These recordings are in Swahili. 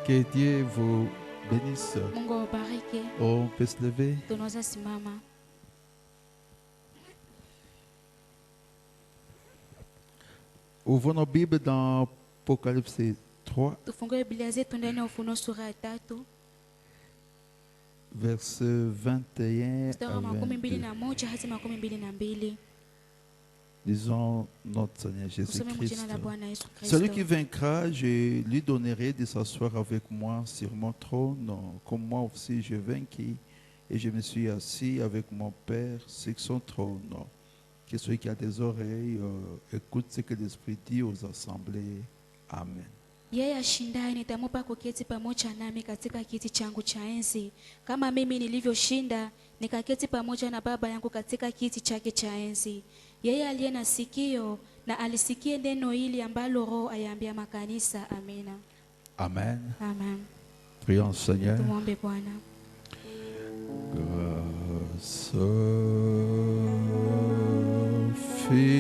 Que Dieu vous bénisse. Mungu awabariki. On peut se lever. Tunaweza simama. Ouvrons nos Bibles dans Apocalypse 3, Tufungue Biblia zetu ndani ya Ufunuo sura ya 3 verset 21 mstari à wa 22. 21 hadi 22. Disons notre Seigneur Tusome Jésus-Christ. mjina la Bwana Yesu Celui qui Kristo. vaincra, je lui donnerai de s'asseoir avec moi sur mon trône, comme moi aussi je vainquis, et je me suis assis avec mon Père sur son trône. Que celui qui a des oreilles écoute ce que l'Esprit dit aux assemblées. Amen. Yeye ashindaye nitamupa kuketi pamoja nami katika kiti changu cha enzi, kama mimi nilivyoshinda nikaketi pamoja na Baba yangu katika kiti chake cha enzi. Yeye aliye na sikio na alisikie neno hili ambalo Roho ayaambia makanisa. Amina. Amen. Amen. Prions Seigneur. Tumwombe Bwana. Grâce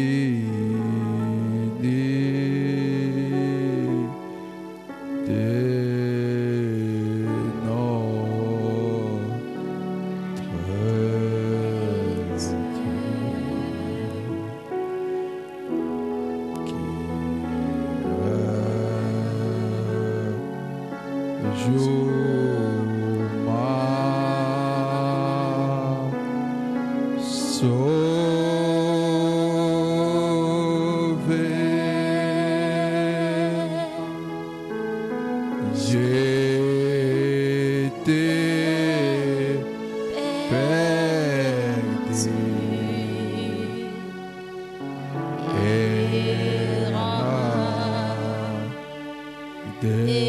infinie de notre Dieu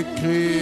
qui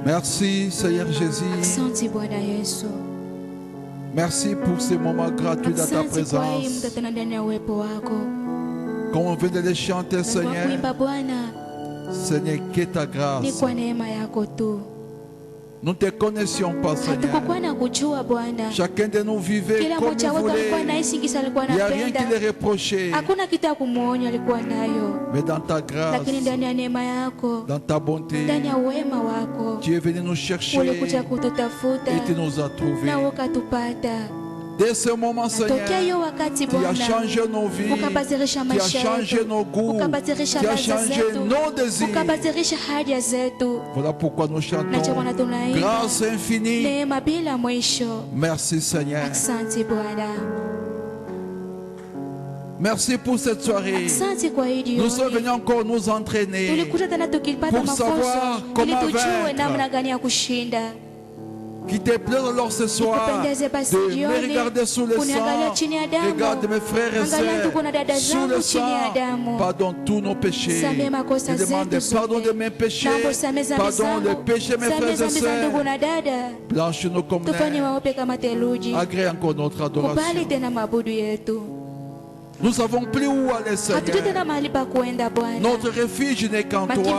Merci Seigneur Jésus. Asante Bwana Yesu. Merci pour ces moments gratuits dans ta Asante kwa hii présence. muda tena ndani ya uwepo wako. Comme on vient de les chanter, Na kwa Seigneur. kuimba Bwana, Seigneur, que ta ni grâce. kwa neema yako tu. Nous ne te connaissions pas, Seigneur. Hatukukuwa na kujua Bwana. Chacun de nous vivait Kila comme mmoja il wetu alikuwa voulait. anaishi kisa alikuwa Il n'y a rien qui anapenda. les reprochait. Hakuna kitu ya kumwonya alikuwa nayo. Mais dans ta grâce, Lakini ndani ya neema yako, dans ta bonté, ndani ya wema wako, tu es venu nous chercher ulikuja kututafuta et tu nous as trouvés. na ukatupata. Dès ce moment, Seigneur, Tokea hiyo wakati tu as Bwana, changé nos vies, ukabadilisha tu as maisha changé yetu, nos goûts, tu ukabadilisha as ladha changé zetu, nos désirs. ukabadilisha haja zetu. Voilà pourquoi nous Na chantons cha Bwana tunaimba grâce infinie. neema bila mwisho. Merci Seigneur. Asante Bwana, Merci pour cette soirée. asante kwa hii Nous sommes venus jioni. encore nous entraîner Tulikuja tena tukipata pour savoir mafunzo ili comment tujue vaincre. namna gani ya kushinda. Qui te plaît alors ce soir Nikupendeze basi de me jioni, regarder sous le kuniangalia sang. chini ya damu. Regarde mes frères et Angalia sœurs ndugu na dada sous zangu le chini ya sang. damu. Pardonne tous nos péchés. Samehe makosa Je demande zetu pardon zote. de mes péchés. Naomba usamehe dhambi Pardonne les zangu. péchés mes Samehe frères et dhambi za ndugu sœurs. na dada. Blanche-nous comme Tufanye neige. weupe kama theluji. Agrée encore notre Kubali adoration. tena mabudu yetu. Nous savons plus où aller, Hatujui Seigneur. tena mahali pa kuenda Bwana. Notre refuge n'est qu'en toi.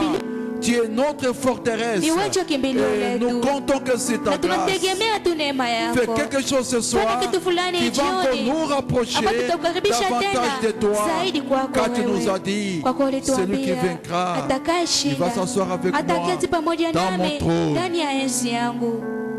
Tu es notre forteresse. Ni wewe kimbilio Et nous letu. comptons que c'est ta Na grâce. tunategemea tu neema Fais yako. quelque chose ce soir Fanya kitu fulani qui va encore jioni. nous rapprocher Ambapo tutakukaribisha davantage de tena toi. zaidi kwako Car tu nous wewe. as dit, Kwa kuwa celui qui ulituambia vaincra, il atakayeshinda va s'asseoir avec moi ataketi pamoja dans mon nami trône. ndani ya enzi yangu.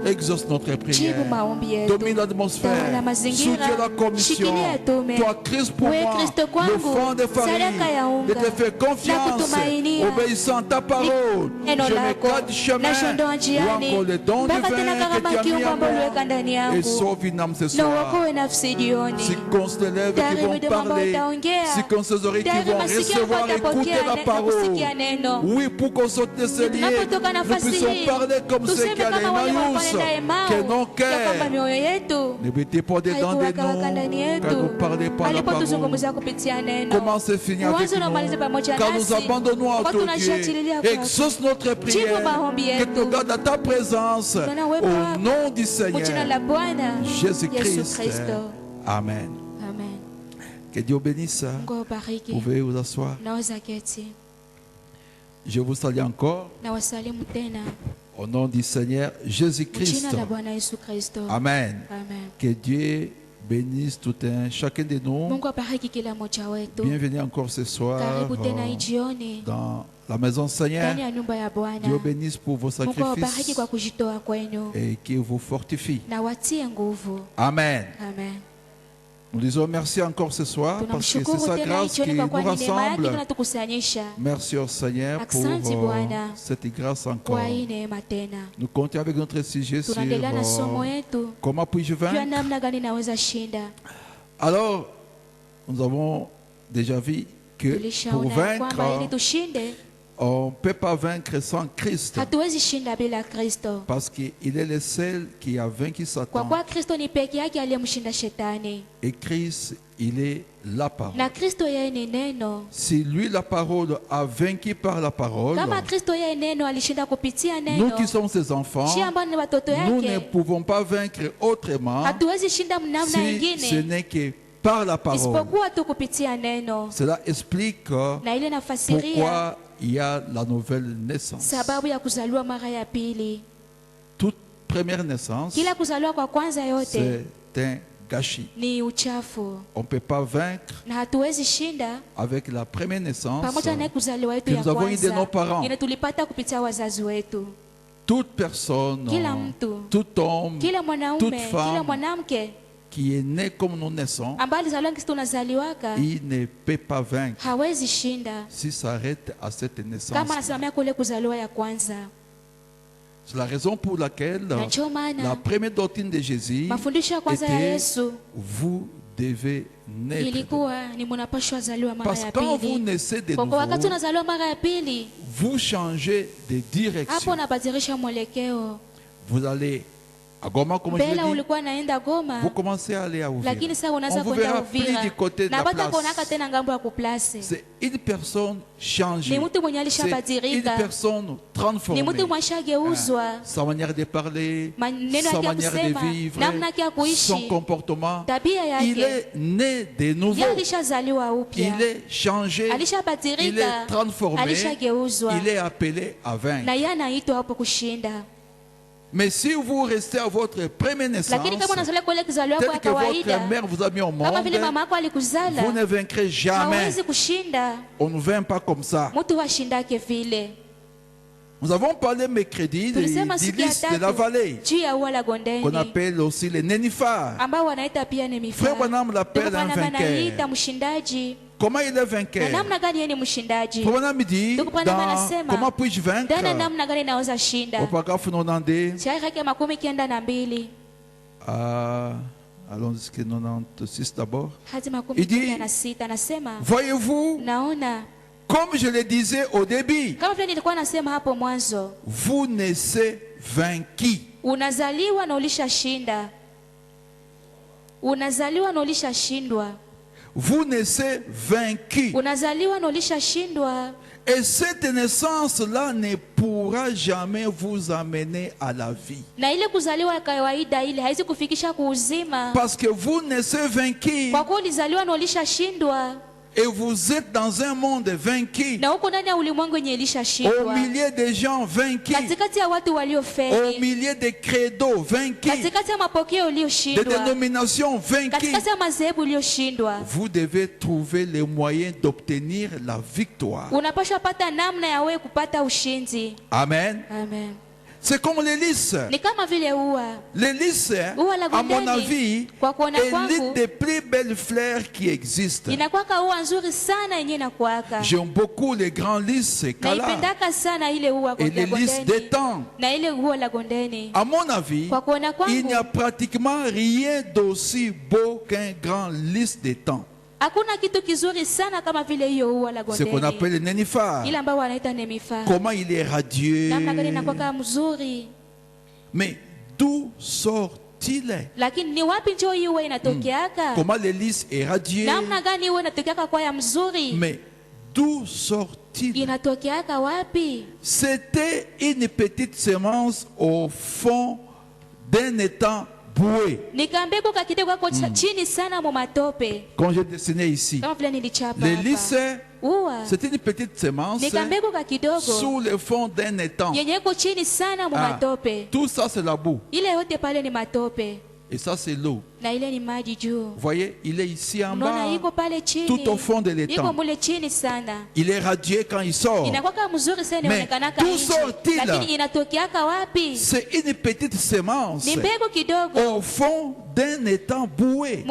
Exauce notre prière. Jibu maombi yetu. Domine l'atmosphère. Tawala mazingira. Soutiens la commission. Shikilia tume. Toi, Christ pour Wewe moi. Kristo Le kwangu. fond de farine. Sadaka ya unga. Je te fais confiance. Nakutumainia. Obéissant à ta parole. Neno Je lako. m'écarte du chemin. Nashondoa Ou njiani. encore le don Mpaka tena divin kama que tu as mis kiungo en ambalo moi. uliweka ndani Et yangu. sauve une âme ce Na soir. uokoe nafsi jioni. Si qu'on se lève qui Tayari vont midomo ambayo parler, itaongea. si qu'on ses oreilles qui Tayari vont masikio ambayo recevoir, écouter yatapokea la na parole. kusikia neno. Oui, pour qu'on saute de ce lieu, Tunapotoka nous nafasi puissions hii, parler comme ceux tuseme qui allaient kama à wale Emmaüs, wanaenda Emau, que nos ya kwamba cœurs mioyo yetu ne mettez pas dedans de haikuwekaweka ndani nous, car yetu nous parlez pas la parole. alipotuzungumzia kupitia neno. Commencez finir avec Uanze na umalize nous, pamoja car nous nasi. abandonnons à Kwa ton Dieu. tunashiatililia kwako. Exauce notre prière, Jibu maombi que yetu. tu gardes à ta présence, Tuna uwepo au wako. nom du Kwa jina Seigneur la Bwana Yesu Jésus-Christ. Kristo. Amen. Amen. Que Dieu bénisse. Mungu awabariki. Vous pouvez vous asseoir. Naweza keti. Je vous salue encore Na wasalimu tena au nom du Seigneur kwa Jésus-Christ. jina la Bwana Yesu Kristo. Amen. Amen. Que Dieu bénisse tout un chacun de nous. Mungu abariki kila mmoja wetu. Bienvenue encore ce soir Karibu tena hii jioni dans la maison Seigneur. ndani ya nyumba ya Bwana. Dieu bénisse pour vos Mungu awabariki sacrifices kwa kujitoa kwenu et qui vous fortifie. na watie nguvu. Amen. Amen. Nous disons merci encore ce soir parce que c'est Tunamshukuru sa tena hii grâce qui jioni kwa nous kuwa ni neema yake rassemble. inatukusanyisha. Merci au Seigneur pour Asante Bwana cette grâce encore. kwa hii neema tena. Nous comptons avec notre sujet sur Tunaendelea na somo yetu comment puis-je juu ya vaincre. namna gani naweza shinda. Alors, nous avons déjà vu que pour Tulishaona ya kwamba ili vaincre, tushinde on ne peut pas vaincre sans Christ. hatuwezi shinda bila Kristo, Parce qu'il est le seul qui a vaincu kwa Satan. kuwa Kristo ni peke yake aliyemshinda shetani, Et Christ, il est la parole. na Kristo yeye ni neno. Si lui, la parole, a vaincu par la parole, Kama Kristo yeye neno alishinda kupitia nous neno, qui sommes ses enfants, sisi ambao ni watoto nous ne yake pouvons pas vaincre autrement hatuwezi shinda namna si ce nyingine n'est que par la parole. isipokuwa tu kupitia neno, Cela explique na ile nafasiria pourquoi il y a la nouvelle naissance. sababu ya kuzaliwa mara ya pili. Toute première naissance, Kila kuzaliwa kwa kwanza yote c'est un gâchis. ni uchafu, On ne peut pas vaincre na hatuwezi shinda avec la première naissance. pamoja na kuzaliwa yetu que ya nous avons eu de nos kwanza parents. ile tulipata kupitia wazazi wetu. Toute personne, Kila mtu, tout homme kila mwanaume, toute kila femme mwanamke qui est né comme nous naissons, ambaye alizaliwa kisi tunazaliwaka il ne peut pas vaincre hawezi shinda s'il s'arrête à cette naissance. kama anasimamia kule kuzaliwa ya kwanza. C'est la raison pour laquelle Na ndio la maana première doctrine de Jésus mafundisho ya kwanza ya était Yesu vous devez naître. ilikuwa ni mnapashwa zaliwa mara Parce ya que quand vous pili. naissez de Kwa kuwa wakati nouveau, unazaliwa mara ya pili, vous changez de hapo direction. unabadilisha mwelekeo. Vous allez à Goma, comme je Mbele l'ai dit, ulikuwa naenda Goma, vous commencez à aller à Uvira. lakini sasa On unaanza ne vous kwenda verra plus Uvira du côté de na la bata kuonaka place. tena ngambo ya kuplase. C'est une personne changée. Ni mtu mwenye C'est une alishabadilika, personne ni transformée. mtu mwashageuzwa, Sa manière de parler, maneno sa yake ya manière de kusema, vivre, namna yake ya son kuishi, comportement. tabia Il yake. est né de nouveau. Yeye alishazaliwa upya, Il est changé. Il est alishabadilika, transformé. alishageuzwa, Il est appelé à vaincre. na yeye anaitwa hapo kushinda. Mais si vous restez à votre première naissance, Lakini kama unazaliwa kule kuzaliwa tel kwa que votre kawaida, mère vous a mis au kama monde, vile mama yako alikuzala, vous ne vaincrez jamais. hawezi kushinda. On ne vainc pas comme ça. Mtu washindake vile. Nous avons parlé mercredi Tulisema siku ya d'Ilis de la tatu vallée, juu ya ua la qu'on Gondeni appelle aussi les nénuphars. ambao wanaita pia ni Frère mifaa. Branham l'appelle un Anaita vainqueur. mshindaji. Comment il est Na vainqueur? namna gani yeye ni mshindaji? Frère Branham dit, Ndugu Branham dans anasema, comment puis-je vaincre? Dana namna gani naweza shinda? Au paragraphe 92, Shairi yake 92 allons jusqu'à 96 d'abord. hadi Il dit, 96 anasema, voyez-vous, naona comme je le disais au début, kama vile nilikuwa nasema hapo mwanzo, vous naissez vaincus. Unazaliwa na ulishashinda. Unazaliwa na ulishashindwa. Vous naissez vaincu. Unazaliwa na ulishashindwa. Et cette naissance-là ne pourra jamais vous amener à la vie. Na ile kuzaliwa kawaida ile haizi kufikisha kuuzima. Parce que vous naissez vaincu. Kwa kuwa ulizaliwa na ulishashindwa. Et vous êtes dans un monde vaincu. Na uko ndani ya ulimwengu yenye ilishashindwa. Au milieu des gens vaincus. Katikati ya watu waliofeli. Au milieu des credos vaincus. Katikati ya mapokeo ulioshindwa. Des dénominations vaincues. Katikati ya madhehebu ulioshindwa. Vous devez trouver les moyens d'obtenir la victoire. Unapaswa pata namna ya wewe kupata ushindi. Amen. Amen. C'est comme les lys. Ni kama vile ua. Les lys, à mon avis, est l'une des plus belles fleurs qui existent. Inakuwaka ua nzuri sana yenyewe inakuwaka. J'aime beaucoup les grands lys Kala. Naipendaka sana ile ua et les lys d'étang. Na ile ua la Gondeni. À mon avis, il n'y a pratiquement rien d'aussi beau qu'un grand lys d'étang. Hakuna kitu kizuri sana kama vile hiyo ua la Gondeni. Ce qu'on appelle le nénuphar. Ile ambayo wanaita nénuphar. Comment il est radieux. Namna gani inakuwa mzuri. Mais d'où sort-il? Lakini ni wapi njoo hiyo ua inatokeaka? Comment le lys est radieux. Namna gani ua inatokeaka kwa ya mzuri? Mais d'où sort-il? Inatokeaka wapi? C'était une petite semence au fond d'un étang boué. Nikambeko kakite kwa chini sana mu matope. Quand j'ai dessiné ici, les lys, c'est une petite semence sous le fond d'un étang. Tout ça c'est la boue. Et ça c'est l'eau. Vous voyez, il est ici en bas, tout au fond de l'étang. Il est radieux quand il sort. Mais d'où sort-il? C'est une petite semence au fond d'un étang boué,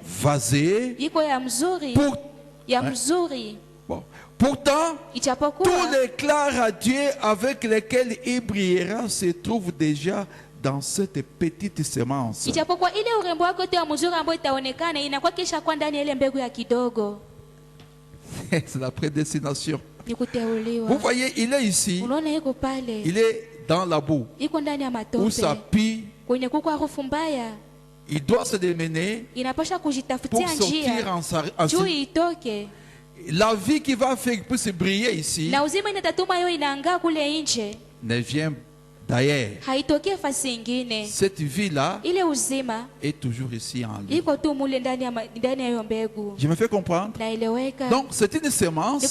vasé. Bon. Pourtant, tout l'éclat radieux avec lequel il brillera se trouve déjà dans cette petite semence. C'est la prédestination. Vous voyez, il est ici. Il est dans la boue. Où ça pue. Il doit se démener pour sortir en la vie qui va faire pour se briller ici ne vient d'ailleurs. Cette vie-là est toujours ici en lui. Je me fais comprendre. Donc c'est une semence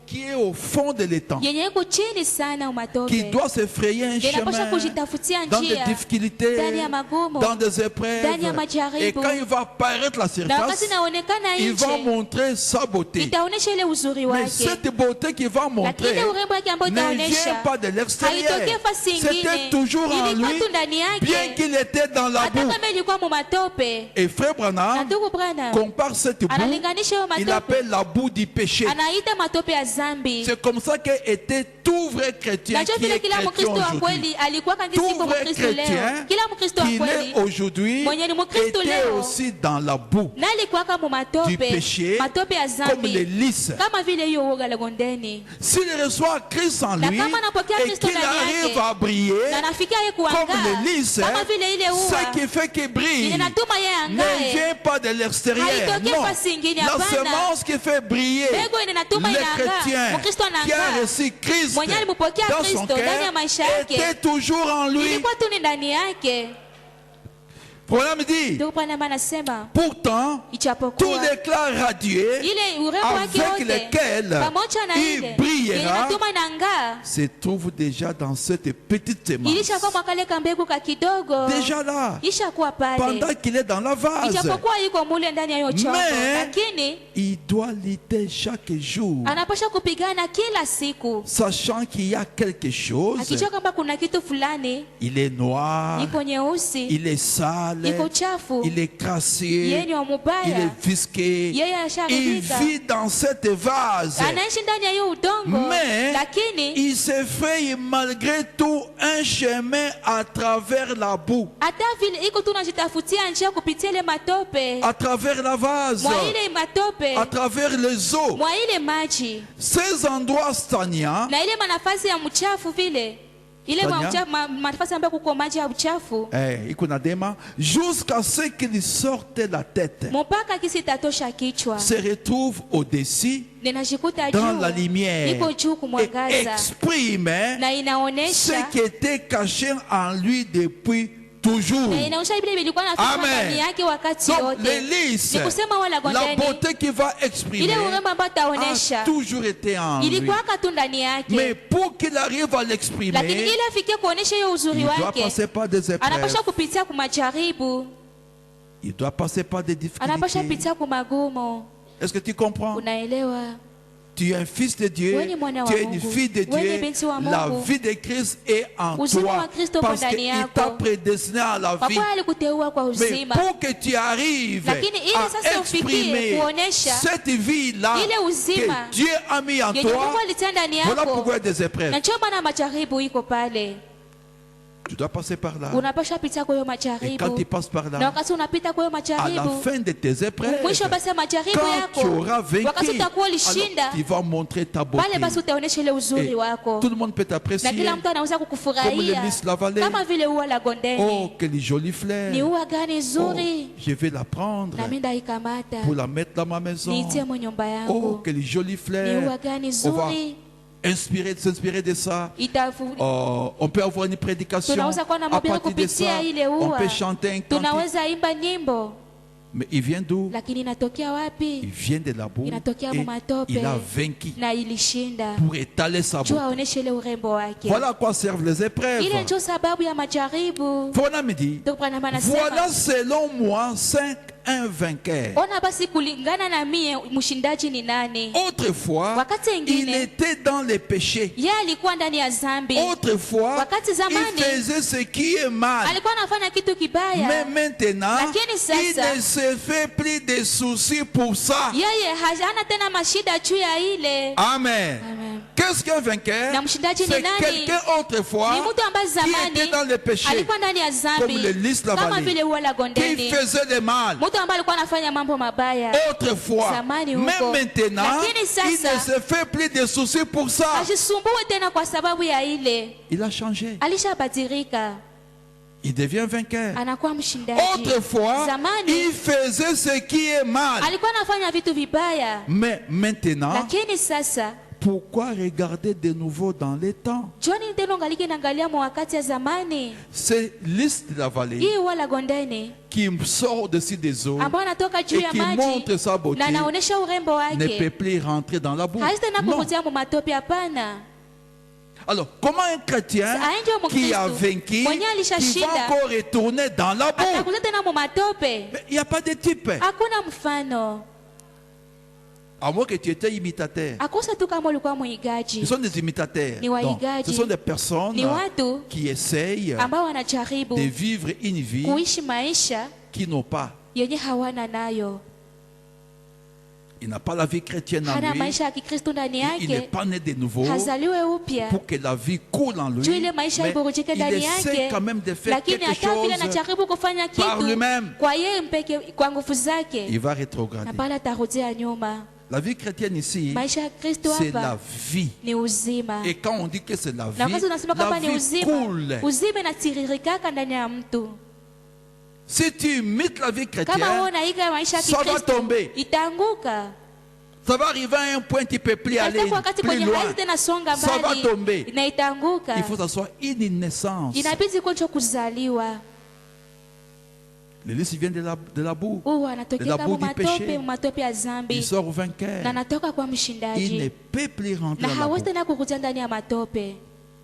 qui est au fond de l'étang, qui doit se frayer un chemin dans des difficultés, dans des épreuves. Et quand il va apparaître la surface, il va montrer sa beauté. Mais cette beauté qu'il va montrer ne vient pas de l'extérieur. C'était toujours en lui, bien qu'il était dans la boue. Et Frère Branham compare cette boue, il appelle la boue du péché. C'est comme ça qu'était tout vrai chrétien qui est chrétien aujourd'hui. Tout vrai chrétien qui est aujourd'hui était aussi dans la boue du péché, comme les lys. S'il reçoit Christ en lui et qu'il arrive à briller comme les lys, ce qui fait qu'il brille ne vient pas de l'extérieur. Non, la semence qui fait briller le chrétien qui a reçu Christ dans son cœur était toujours en lui. Branham dit, pourtant, tout l'éclat radieux avec lequel il brillera se trouve déjà dans cette petite semence. Déjà là, pendant qu'il est dans la vase. Mais il doit lutter chaque jour, sachant qu'il y a quelque chose. Il est noir, il est sale, il est crassé, il est visqué, il vit dans cette vase. Mais il se fait malgré tout un chemin à travers la boue, à travers la vase, à travers les eaux. Ces endroits stagnants ile Tanya? nafasi ambayo kuko maji ya uchafu Iko na dema jusqu'à ce qu'il sorte la tête, mpaka kisi itatosha kichwa, se retrouve au-dessus ninajikuta dans la juu, lumière iko juu et kumwangaza, exprime na ce inaonesha qui était caché en lui depuis toujours. na inaonyesha Biblia ilikuwa naficha Amen. ndani yake wakati Donc yote. l'hélice, Ni kusema wala la gondeni, beauté qu'il va exprimer ile urembo ambayo a taonesha toujours été en lui. ilikuwa tu ndani Mais yake, pour qu'il arrive à lakini l'exprimer, ili afikie kuonesha hiyo uzuri il doit wake passer par des épreuves. anapasha kupitia kumajaribu, Il doit passer par des anapasha difficultés. pitia kumagumu. Est-ce que tu comprends? Unaelewa? Tu es un fils de Dieu, Wewe ni mwana wa tu es une Mungu. fille de Wewe ni Dieu. binti wa La Mungu. vie de Christ est en Uzima toi wa Kristo uko parce ndani qu'il yako. t'a prédestiné à la Kwa vie. kuwa alikuteua kwa Mais uzima, pour que tu arrives lakini ili à sasa ufikie exprimer kuonesha cette vie-là ile uzima que Dieu a mis en yenye toi, Mungu alitia ndani voilà yako, pourquoi il y a des épreuves. na ndio maana majaribu iko pale. Tu dois passer par là. Unapasha pita kwa hiyo Et quand majaribu, tu passes par na là, wakati unapita kwa hiyo à la majaribu, fin de tes épreuves, mwisho basi ya majaribu quand tu auras yako, vaincu, wakati utakuwa alors ulishinda, tu vas montrer ta beauté. pale basi utaonesha ile uzuri Et wako, tout le monde peut na t'apprécier. kila mtu anaweza Comme kukufurahia le lys la vallée. kama vile ua la Oh, gondeni. quelle jolie fleur. Ni ua gani Oh, zuri, je vais la prendre na mimi ndaikamata pour la mettre dans ma maison. niitie mwa nyumba Oh, yangu. quelle jolie Ni fleur. ua gani On va zuri, s'inspirer de ça. itafu On peut avoir une prédication. tunaweza kuwa na À mahubiri partir de kupitia ça, ile on ua, peut chanter un cantique. tunaweza imba nyimbo, Mais il vient d'où? lakini inatokea Il wapi? vient de la boue. Inatokea Et mumatope, il a vaincu na ilishinda pour étaler sa juu beauté. aoneshe ile urembo wake. Voilà à quoi servent les épreuves. Ile ndio sababu ya majaribu. Voilà, me dit. Ndio Branham anasema, Voilà selon moi un vainqueur. ona basi kulingana na mie mshindaji ni nani? Autrefois, Wakati il ingine était dans les péchés. yeye alikuwa ndani ya zambi, Autrefois, wakati il zamani faisait ce qui est mal. alikuwa anafanya kitu kibaya, Mais maintenant, lakini sasa il ne se fait plus de soucis pour ça. yeye hana tena mashida juu ya ile. Amen. Amen. Qu'est-ce qu'un vainqueur? Na mshindaji ni C'est nani? quelqu'un autrefois Ni mtu ambaye qui zamani était dans les péchés, alikuwa ndani ya zambi comme le lys la kama vallée, vile ua la qui gondeni, faisait le mal. mtu ambaye alikuwa anafanya mambo mabaya Autrefois, zamani même huko, maintenant, lakini il ne sasa se fait plus de soucis pour ça. ajisumbue tena kwa sababu ya ile, Il a changé. alishabadilika, Il devient vainqueur. anakuwa mshindaji. Autrefois, Zamani il faisait ce qui est mal. alikuwa anafanya vitu vibaya, Mais maintenant, lakini sasa pourquoi regarder de nouveau dans les temps? Johni tena ngaliki naangalia mwa wakati ya zamani, C'est l'Lys de la vallée hii wala gondeni qui sort au-dessus des eaux ambao anatoka juu et ya qui maji montre sa beauté, na anaonesha urembo ne peut wake, plus rentrer dans la boue. hawezi tena Non. kukutia mu matope, hapana. Alors, comment un chrétien Aende qui a Mkristo vaincu, mwenye qui alishashinda va encore retourner dans la boue? atakuza tena mu matope? Mais il n'y a pas de type. Hakuna mfano, À moins que tu étais imitateur. akosa tu kama ulikuwa Ce mwigaji. sont des imitateurs. Ni Donc, waigaji. ce sont des personnes Ni watu qui essayent ambao wanajaribu de vivre une vie kuishi maisha qu'ils n'ont pas. yenye hawana nayo, Il n'a pas la vie chrétienne en hana lui. maisha ya Kikristo ndani Il n'est yake, pas né de nouveau hazaliwe upya pour que la vie coule en lui. juu ile maisha Mais iburujike il ndani essaie yake, quand même de faire lakini quelque hata vile chose anajaribu kufanya par kitu lui-même. kwa yeye mpeke, kwa nguvu Il zake, va na rétrograder. pale atarudia nyuma. La vie chrétienne ici, Maisha ya Kristo c'est la hapa vie. ni uzima, Et quand on dit que c'est la na vie, wakati unasema kama la ni vie uzima, coule. uzima inatiririkaka ndani ya mtu. Si tu imites la vie Kama wewe chrétienne, unaiga maisha ya ça va Kikristo tomber. itaanguka. Ça va arriver à un point tu ne peux plus aller Itafika wakati plus kwenye loin. haizi tena songa Ça va mbali tomber. na itaanguka. Il faut que ça soit une naissance. Inabidi kwanza kuzaliwa. Le lys vient de la boue. Huwa anatokea De la kama boue du péché. matope, matope ya Il zambi, sort na vainqueur. anatoka kwa Il ne mshindaji, peut plus rentrer na dans la hawezi boue. tena kukutia ndani ya matope,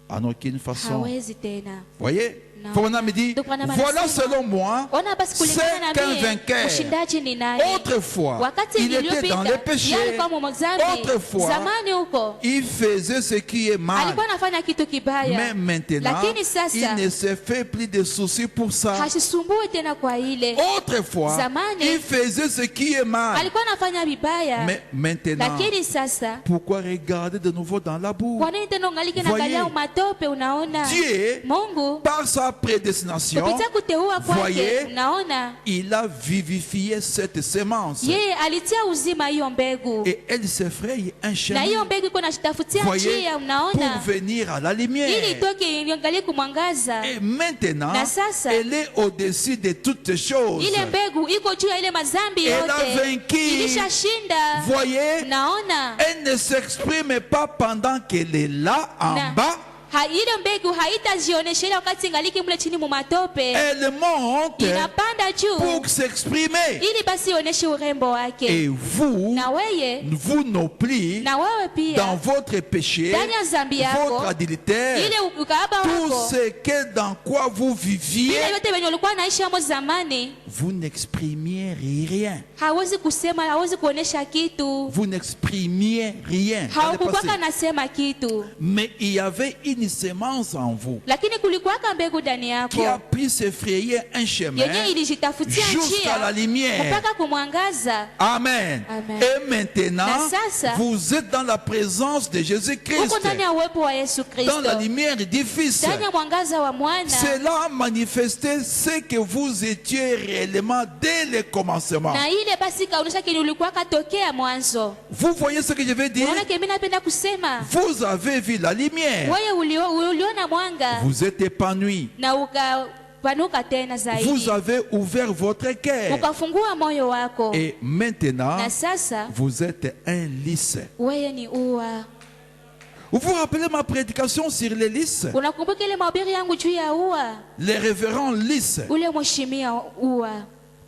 En aucune façon. hawezi tena. Voyez? Non. Fona me dit, Donc, Branham voilà anasema, selon moi, ona basi c'est kulingana qu'un na mie vainqueur. mshindaji ni nani? Autrefois, Wakati il était dans les iliyopita péchés. yeye alikuwa mumozambi, Autrefois, zamani huko il faisait ce qui est mal. alikuwa anafanya kitu kibaya, Mais maintenant, lakini sasa il ne se fait plus de soucis pour ça. hajisumbui tena kwa ile. Autrefois, Zamani, il faisait ce qui est mal. alikuwa anafanya vibaya, Mais maintenant, lakini sasa pourquoi regarder de nouveau dans la boue? kwa nini tena ungaliki Voyez, naangalia umatope? Unaona, Dieu, Mungu par sa prédestination, kupitia kuteua kwake, voyez, unaona, il a vivifié cette semence. yeye alitia uzima hiyo mbegu, Et elle se fraye un na chemin, hiyo mbegu iko nashitafutia voyez, njia, pour unaona, venir à la ili lumière. itoke iangalie kumwangaza. Et maintenant, Na sasa, elle est au-dessus de toutes choses. Ile mbegu iko juu ya ile mazambi Elle a yote, vaincu. ilishashinda. Voyez, Unaona, elle ne s'exprime pas pendant qu'elle est là en Na- bas. ile mbegu haitazionesha ile wakati ingaliki mle chini mu matope, Elle monte inapanda juu pour s'exprimer. ili basi ioneshe urembo wake. Et vous, Na weye, vous non plus, na wewe dans pia, votre péché, ndani ya zambi yako, votre adultère, ile ukahaba tout wako, ce que dans quoi vous viviez, ile yote wenye ulikuwa naishi hamo zamani, vous n'exprimiez rien. hawezi kusema, hawezi kuonesha kitu, Vous n'exprimiez rien. dans le haukukwaka passé. nasema kitu, Mais il y avait une semence en vous lakini kulikuwaka mbegu ndani qui a yako pu se frayer un chemin yenye ilijitafutia jusqu'à la njia lumière. mpaka kumwangaza. Amen. Amen. Et maintenant, Na sasa, vous êtes dans la présence de Jésus-Christ, uko ndani ya uwepo wa Yesu dans la Kristo, lumière du Fils. ndani ya mwangaza wa mwana. Cela a manifesté ce que vous étiez réellement dès le commencement. Na ile basi kaonesha kile ulikuwa katokea mwanzo. Vous voyez ce que je veux dire? Unaona kile mimi napenda kusema, Vous avez vu la lumière. wewe uliona mwanga Vous êtes épanoui. na ukapanuka tena Vous zaidi, avez ouvert votre cœur. ukafungua moyo wako, Et maintenant, na sasa vous êtes un lys. wewe ni ua. Vous vous rappelez ma prédication sur les lys? Unakumbuka ile mahubiri yangu juu ya ua, Les révérends lys, ule mheshimia ua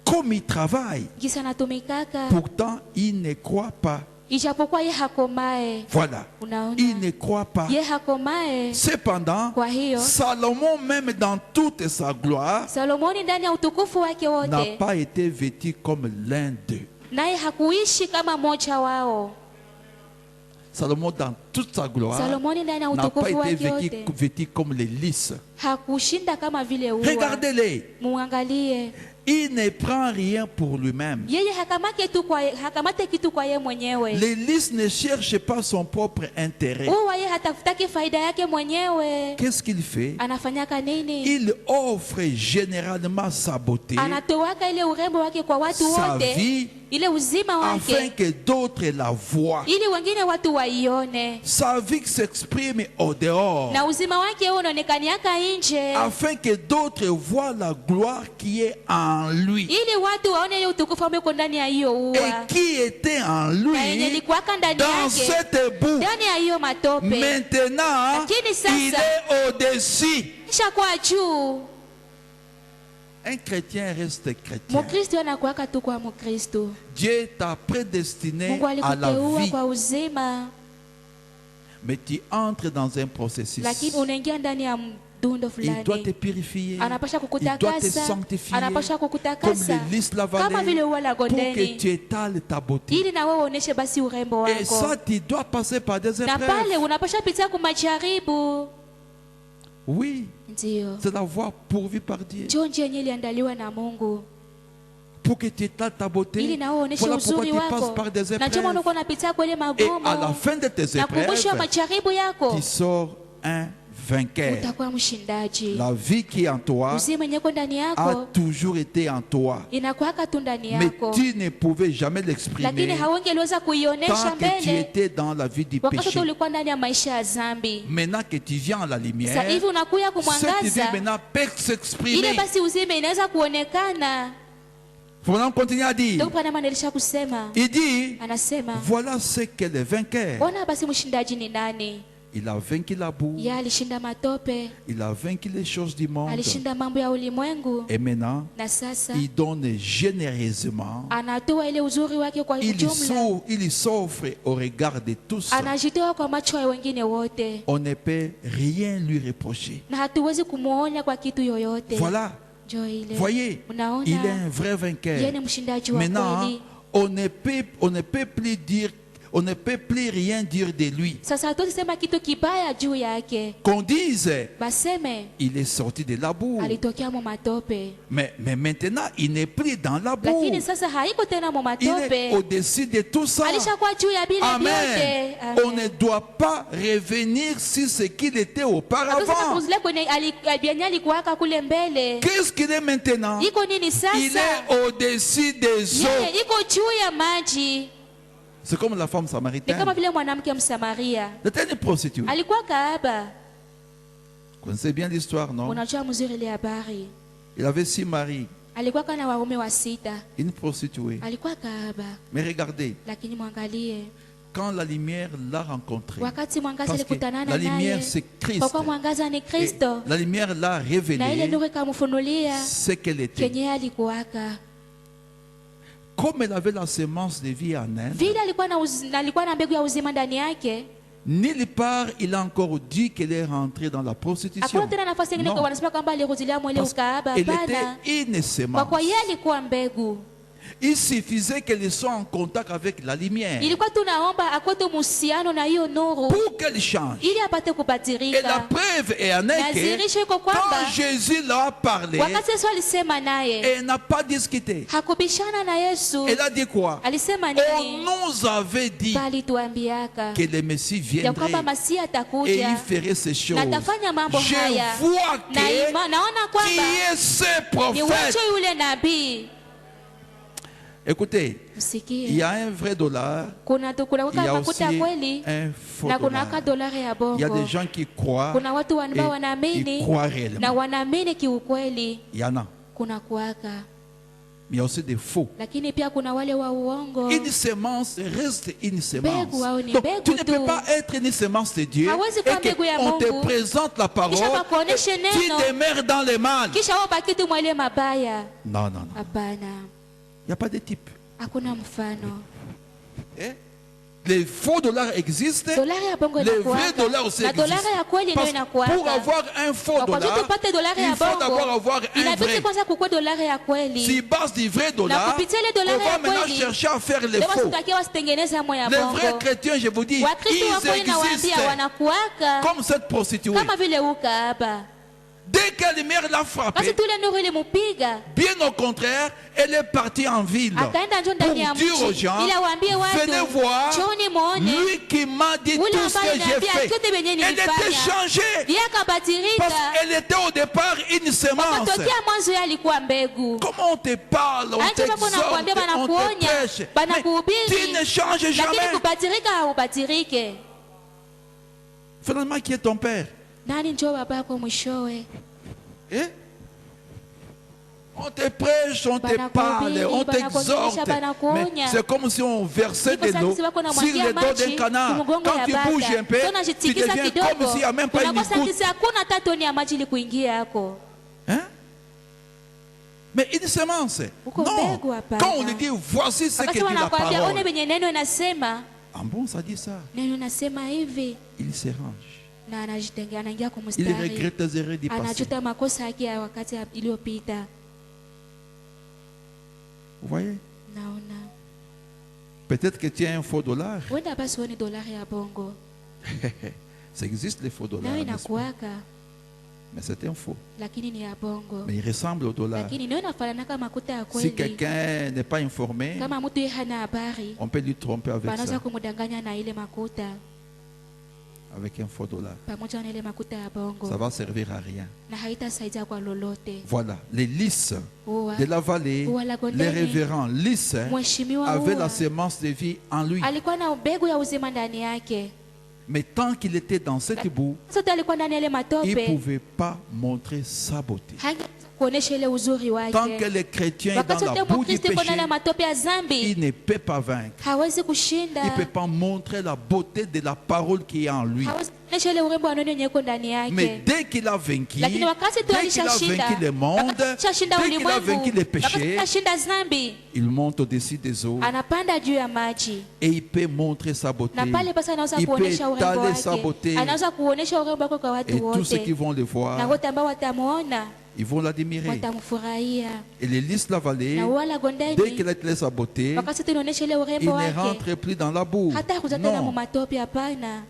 comme ils travaillent, kisa natumikaka, pourtant ils ne croient pas. ijapokuwa ye hakomae. Voilà. Unaona, Ils ne croient pas. ye hakomae. Cependant, Kwa hiyo Salomon, même dans toute sa gloire, Salomoni ndani ya utukufu wake n'a wote, pas été vêtu comme l'un d'eux. naye hakuishi kama mmoja wao. Salomon, dans toute sa gloire, Salomoni ndani ya n'a pas utukufu été wake vêtu, wote vêtu comme les lys. hakushinda kama vile ua. Regardez-les. Muangalie, Il ne prend rien pour lui-même. yeye hakamate kitu kwa ye mwenyewe. Les lys ne cherchent pas son propre intérêt. Ua ye hatafutaki faida yake mwenyewe. Qu'est-ce qu'il fait? Anafanyaka nini? Il offre généralement sa beauté, Anatowaka ile urembo wake kwa watu sa wote, vie, ile uzima afin wake, que d'autres la voient. ili wengine watu waione, Sa vie s'exprime au dehors, na uzima wake unaonekaniaka nje, afin que d'autres voient la gloire qui est en lui ili watu waone ile utukufu ambao uko ndani ya hiyo ua, et qui était en na yenye lui ilikuwaka ndani dans yake, cette boue. ndani ya hiyo matope. Maintenant, Lakini sasa, il est au-dessus. Kisha kwa juu, Un chrétien reste chrétien. Mkristo anakuwaka tu kwa Mkristo. Dieu t'a prédestiné Mungu à la alikuteua vie, kwa uzima, mais tu entres dans un processus. lakini unaingia ndani ya mdundo Il doit te fulani. purifier. Anapasha Il doit te kukutakasa, sanctifier. anapasha Comme kukutakasa le lys la kama vallée, vile ua la pour que kondeni, tu étales ta beauté. ili na wewe uoneshe basi urembo Et ça, wako. tu dois passer par des Na pale épreuves. unapasha pitia kumajaribu. Oui, Ndio c'est la voie pourvue par Dieu. njoo njia yenye iliandaliwa na Mungu, Pour que tu étales ta beauté. ili na wewe uoneshe Voilà pourquoi uzuri tu passes wako, par des na njoo épreuves. unakuwa unapitia kwa ile Et magumu, à la fin de tes na kumwisho wa épreuves, majaribu yako tu sors un vainqueur. utakuwa mshindaji. La vie qui est en toi Uzima yenye iko ndani a yako toujours été en toi. inakuwaka tu ndani Mais yako, tu ne pouvais jamais lakini l'exprimer haungeliweza kuionesha tant que tu mbele étais dans la vie du wakati tu péché. ulikuwa ndani ya maisha ya zambi. Maintenant que tu viens à la Sasa lumière, hivi unakuya cette vie kumwangaza, maintenant peut ile s'exprimer. basi uzima inaweza kuonekana. Faut maintenant continuer à dire. Ndio Bwana anaendelea kusema, Il dit, anasema voilà ce qu'est le vainqueur. ona basi mshindaji ni nani? Il a vaincu la boue, Yeye alishinda matope, il a vaincu les choses du monde. alishinda mambo ya ulimwengu, Et maintenant, na sasa il donne généreusement. anatoa ile uzuri wake kwa ujumla, Il s'offre au regard de tous. anajitoa kwa macho ya wengine wote, On ne peut rien lui reprocher. na hatuwezi kumuonya kwa kitu yoyote. Voilà. Njoo ile, Voyez, unaona, il est un vrai vainqueur. yeye ni mshindaji wa Maintenant, kweli. on ne peut plus dire, on ne peut plus rien dire de lui. Sasa hatuwezi sema kitu kibaya juu yake. Qu'on dise, Baseme il est sorti de la boue. alitokea mu matope. Mais maintenant, il n'est plus dans la boue. Lakini sasa haiko tena mu Il est matope. au-dessus de tout ça. Alishakuwa juu ya bila Amen. vyote. On ne doit pas revenir sur ce qu'il était auparavant. Qu'est-ce qu'il est maintenant? Iko nini sasa? Il est au-dessus des Yeye eaux. iko juu ya maji. C'est comme la femme Ni samaritaine. kama vile mwanamke Msamaria. C'était une prostituée. Alikuwa kahaba. Vous connaissez bien l'histoire, non? Unajua mzuri ile habari. Il avait 6 maris, Alikuwa kana waume wa 6. une prostituée. Alikuwa kahaba. Mais regardez, Lakini mwangalie. quand la lumière l'a rencontré, Wakati mwangaza parce que alikutana la naye. lumière c'est Christ, Kwa kuwa mwangaza ni et Kristo. la lumière l'a Na ile révélé nuru ikamfunulia ce qu'elle était. kenye alikuwaka. Comme elle avait la semence de vie en elle, Vile alikuwa na mbegu ya uzima ndani yake. nulle part il a encore dit qu'elle est rentrée dans la prostitution. Hakuna tena nafasi nyingine Non, kwa wanasema kwamba alirudilia mwele parce ukahaba. qu'elle Hapana. était une Kwa semence. kuwa yeye alikuwa mbegu. Il suffisait qu'elle soit en contact avec la lumière Ilikuwa tunaomba akwete muhusiano na hiyo nuru pour qu'elle change. ili apate Et la kubadirika. preuve est en elle que Nazirisha iko quand kwamba Jésus leur a parlé, wakati Yesu alisema naye elle n'a pas discuté. hakubishana na Yesu. Elle a dit quoi? Alisema On nini? nous avait dit Bali tuambiaka que le Messie ya kwamba viendrait Masia et atakuja il ferait ces choses. na atafanya mambo Je haya. vois que Naona qui kwamba est ce ni prophète? wacho yule nabii. Écoutez, il y Msikie. a un vrai dollar, Kuna il y a aussi makuta kweli un faux na kuna dollar. dolari ya Il y a bongo. des gens qui croient Kuna watu ambao et ils wanaamini croient na réellement. wanaamini kiukweli. Il y en a. Kuna kuaka, Mais il y a aussi des faux. lakini pia kuna wale wa uongo. Une semence reste une semence. Mbegu au ni Donc, mbegu tu ne tu. peux pas être une semence de Dieu Hawezi et kuwa mbegu ya qu'on te Mungu. présente la parole Kisha wakuoneshe et tu neno. demeures dans le mal. Kisha wao baki tu mwele mabaya. Non, non, non. Hapana, Il n'y a pas de type. hakuna mfano. Eh? Les faux dollars existent. Dolari ya bongo Les vrais inakuwaka dollars aussi na dolari existent. ya kweli ndio Parce que inakuwaka. pour avoir un faux Kwa dollar, kitu upate dolari ya il faut d'abord bongo avoir un inabidi vrai. kwanza kukua dolari ya kweli. Si base du vrai dollar, kupitia ile on dolari va ya maintenant kweli, chercher à faire les Ndio faux. wasitakiwa wasitengeneze amo ya Les vrais bongo. chrétiens, je vous dis, Wakristo wa kweli ils nawaambia existent. wanakuwaka Comme cette prostituée. kama vile ukahaba. Dès que la lumière l'a Basi frappée, tule nuru ilimupiga, bien au contraire, elle est partie en ville akaenda njo ndani ya pour dire aux mji gens, ili awaambie venez watu, voir njoni muone lui qui m'a dit ule tout ce ambaye que j'ai niambia fait. vyote vyenye Elle était nilifanya. changée Yeye parce akabadirika. qu'elle était au départ une semence. Tokea mwanzo yeye alikuwa mbegu. Comment on te parle, on Acha hapo t'exhorte, nakwambia on te banakuonya, prêche, mais banakuhubiri, tu ne changes lakini jamais. kubadirika haubadirike. Finalement, qui est ton père? Nani njo babako mwishowe? Eh? On te prêche, on te Banakuhubiri, parle, on t'exhorte. banakuonya. Mais c'est comme si on versait de Iko l'eau sasa wako na sur mwagia le dos d'un maji canard. kumgongo Quand ya tu bata. bouges un peu, Sio tu unajitikisa deviens kidogo. comme s'il n'y a même pas une Unakosa goutte. kisi hakuna hata toni ya maji ilikuingia yako. Hein? Mais une semence. Uko Non. mbegu hapana. Quand on lui dit, voici ce que Wakati dit la wanakwambia one parole. venye neno inasema, Ah bon, ça dit ça. neno inasema hivi, Il se range. na anajitengea, anaingia kwa Il mstari, regrette les erreurs du passé. anajuta makosa yake ya wakati iliyopita. Vous voyez? Naona Peut-être que tu as un faux dollar. wenda basi uone dolari ya bongo Ça existe les faux dollars. nayo n'est-ce pas? inakuwaka, Mais c'est un faux. lakini ni ya bongo, Mais il ressemble au dollar. lakini nayo inafanana kama makuta ya Si kweli. quelqu'un n'est pas informé, Kama mtu yeye hana habari, on peut lui tromper avec wanaweza ça, kumdanganya na ile makuta, avec un faux dollar. pamoja na ile makuta ya bongo, Ça va servir à rien. na haitasaidia kwa lolote. Voilà, les lys Uwa de la vallée, Ou à la Gondani. les révérends lys mheshimiwa avaient la Uwa semence de vie en lui. alikuwa na mbegu ya uzima ndani yake, Mais tant qu'il était dans cette boue, sote alikuwa ndani ya ile il ne matope, pouvait pas montrer sa beauté. hangeweza kuonesha ile uzuri Tant que wake. le chrétien est Wakati dans la wote boue du Mkristo yuko ndani péché, ya matope ya il zambi, ne peut pas vaincre. hawezi Il ne kushinda, peut pas montrer la beauté de la parole qui est en lui. hawezi kuonesha ile urembo wa neno yenye iko ndani Mais yake. dès qu'il a vaincu, Lakini wakati tu dès qu'il a alishashinda, vaincu le monde, wakati alishashinda dès qu'il a vaincu ulimwengu, les wakati péchés, alishashinda zambi, il monte au-dessus des eaux anapanda juu ya maji, et il peut montrer sa beauté. na pale basi anaweza Il peut kuonesha urembo étaler sa wake, beauté. anaweza kuonesha urembo wake kwa Et watu tous ceux qui wote, vont le na voir, wote ambao watamuona ils vont l'admirer. watamfurahia. Et les lys de la vallée, Na wala dès gondeni qu'elle a sa beauté, wakati tunaonyesha ile il urembo ne wake, rentre plus dans la boue. hata kuzata na Non, mumatope, hapana.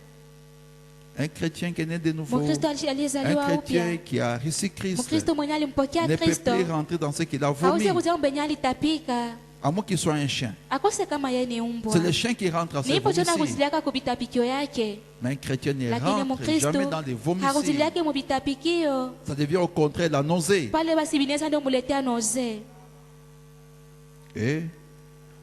un chrétien qui est né de nouveau, Mkristo un aliyezaliwa upya, chrétien qui a reçu Christ, Mkristo mwenye alimpokea ne peut Kristo plus rentrer dans ce qu'il a vomi, hawezi kuzaa mbenye alitapika, à moins qu'il soit un chien. akose kama yeye ni umbwa. C'est le chien qui rentre à ses Nipo tena vomissements. kuziliaka kubitapikio yake, Mais un chrétien ne lakini rentre Mkristo jamais dans les vomissements. hakuziliake mubitapikio, Ça devient au contraire la nausée. pale basi binaweza ndio muletea noze. Et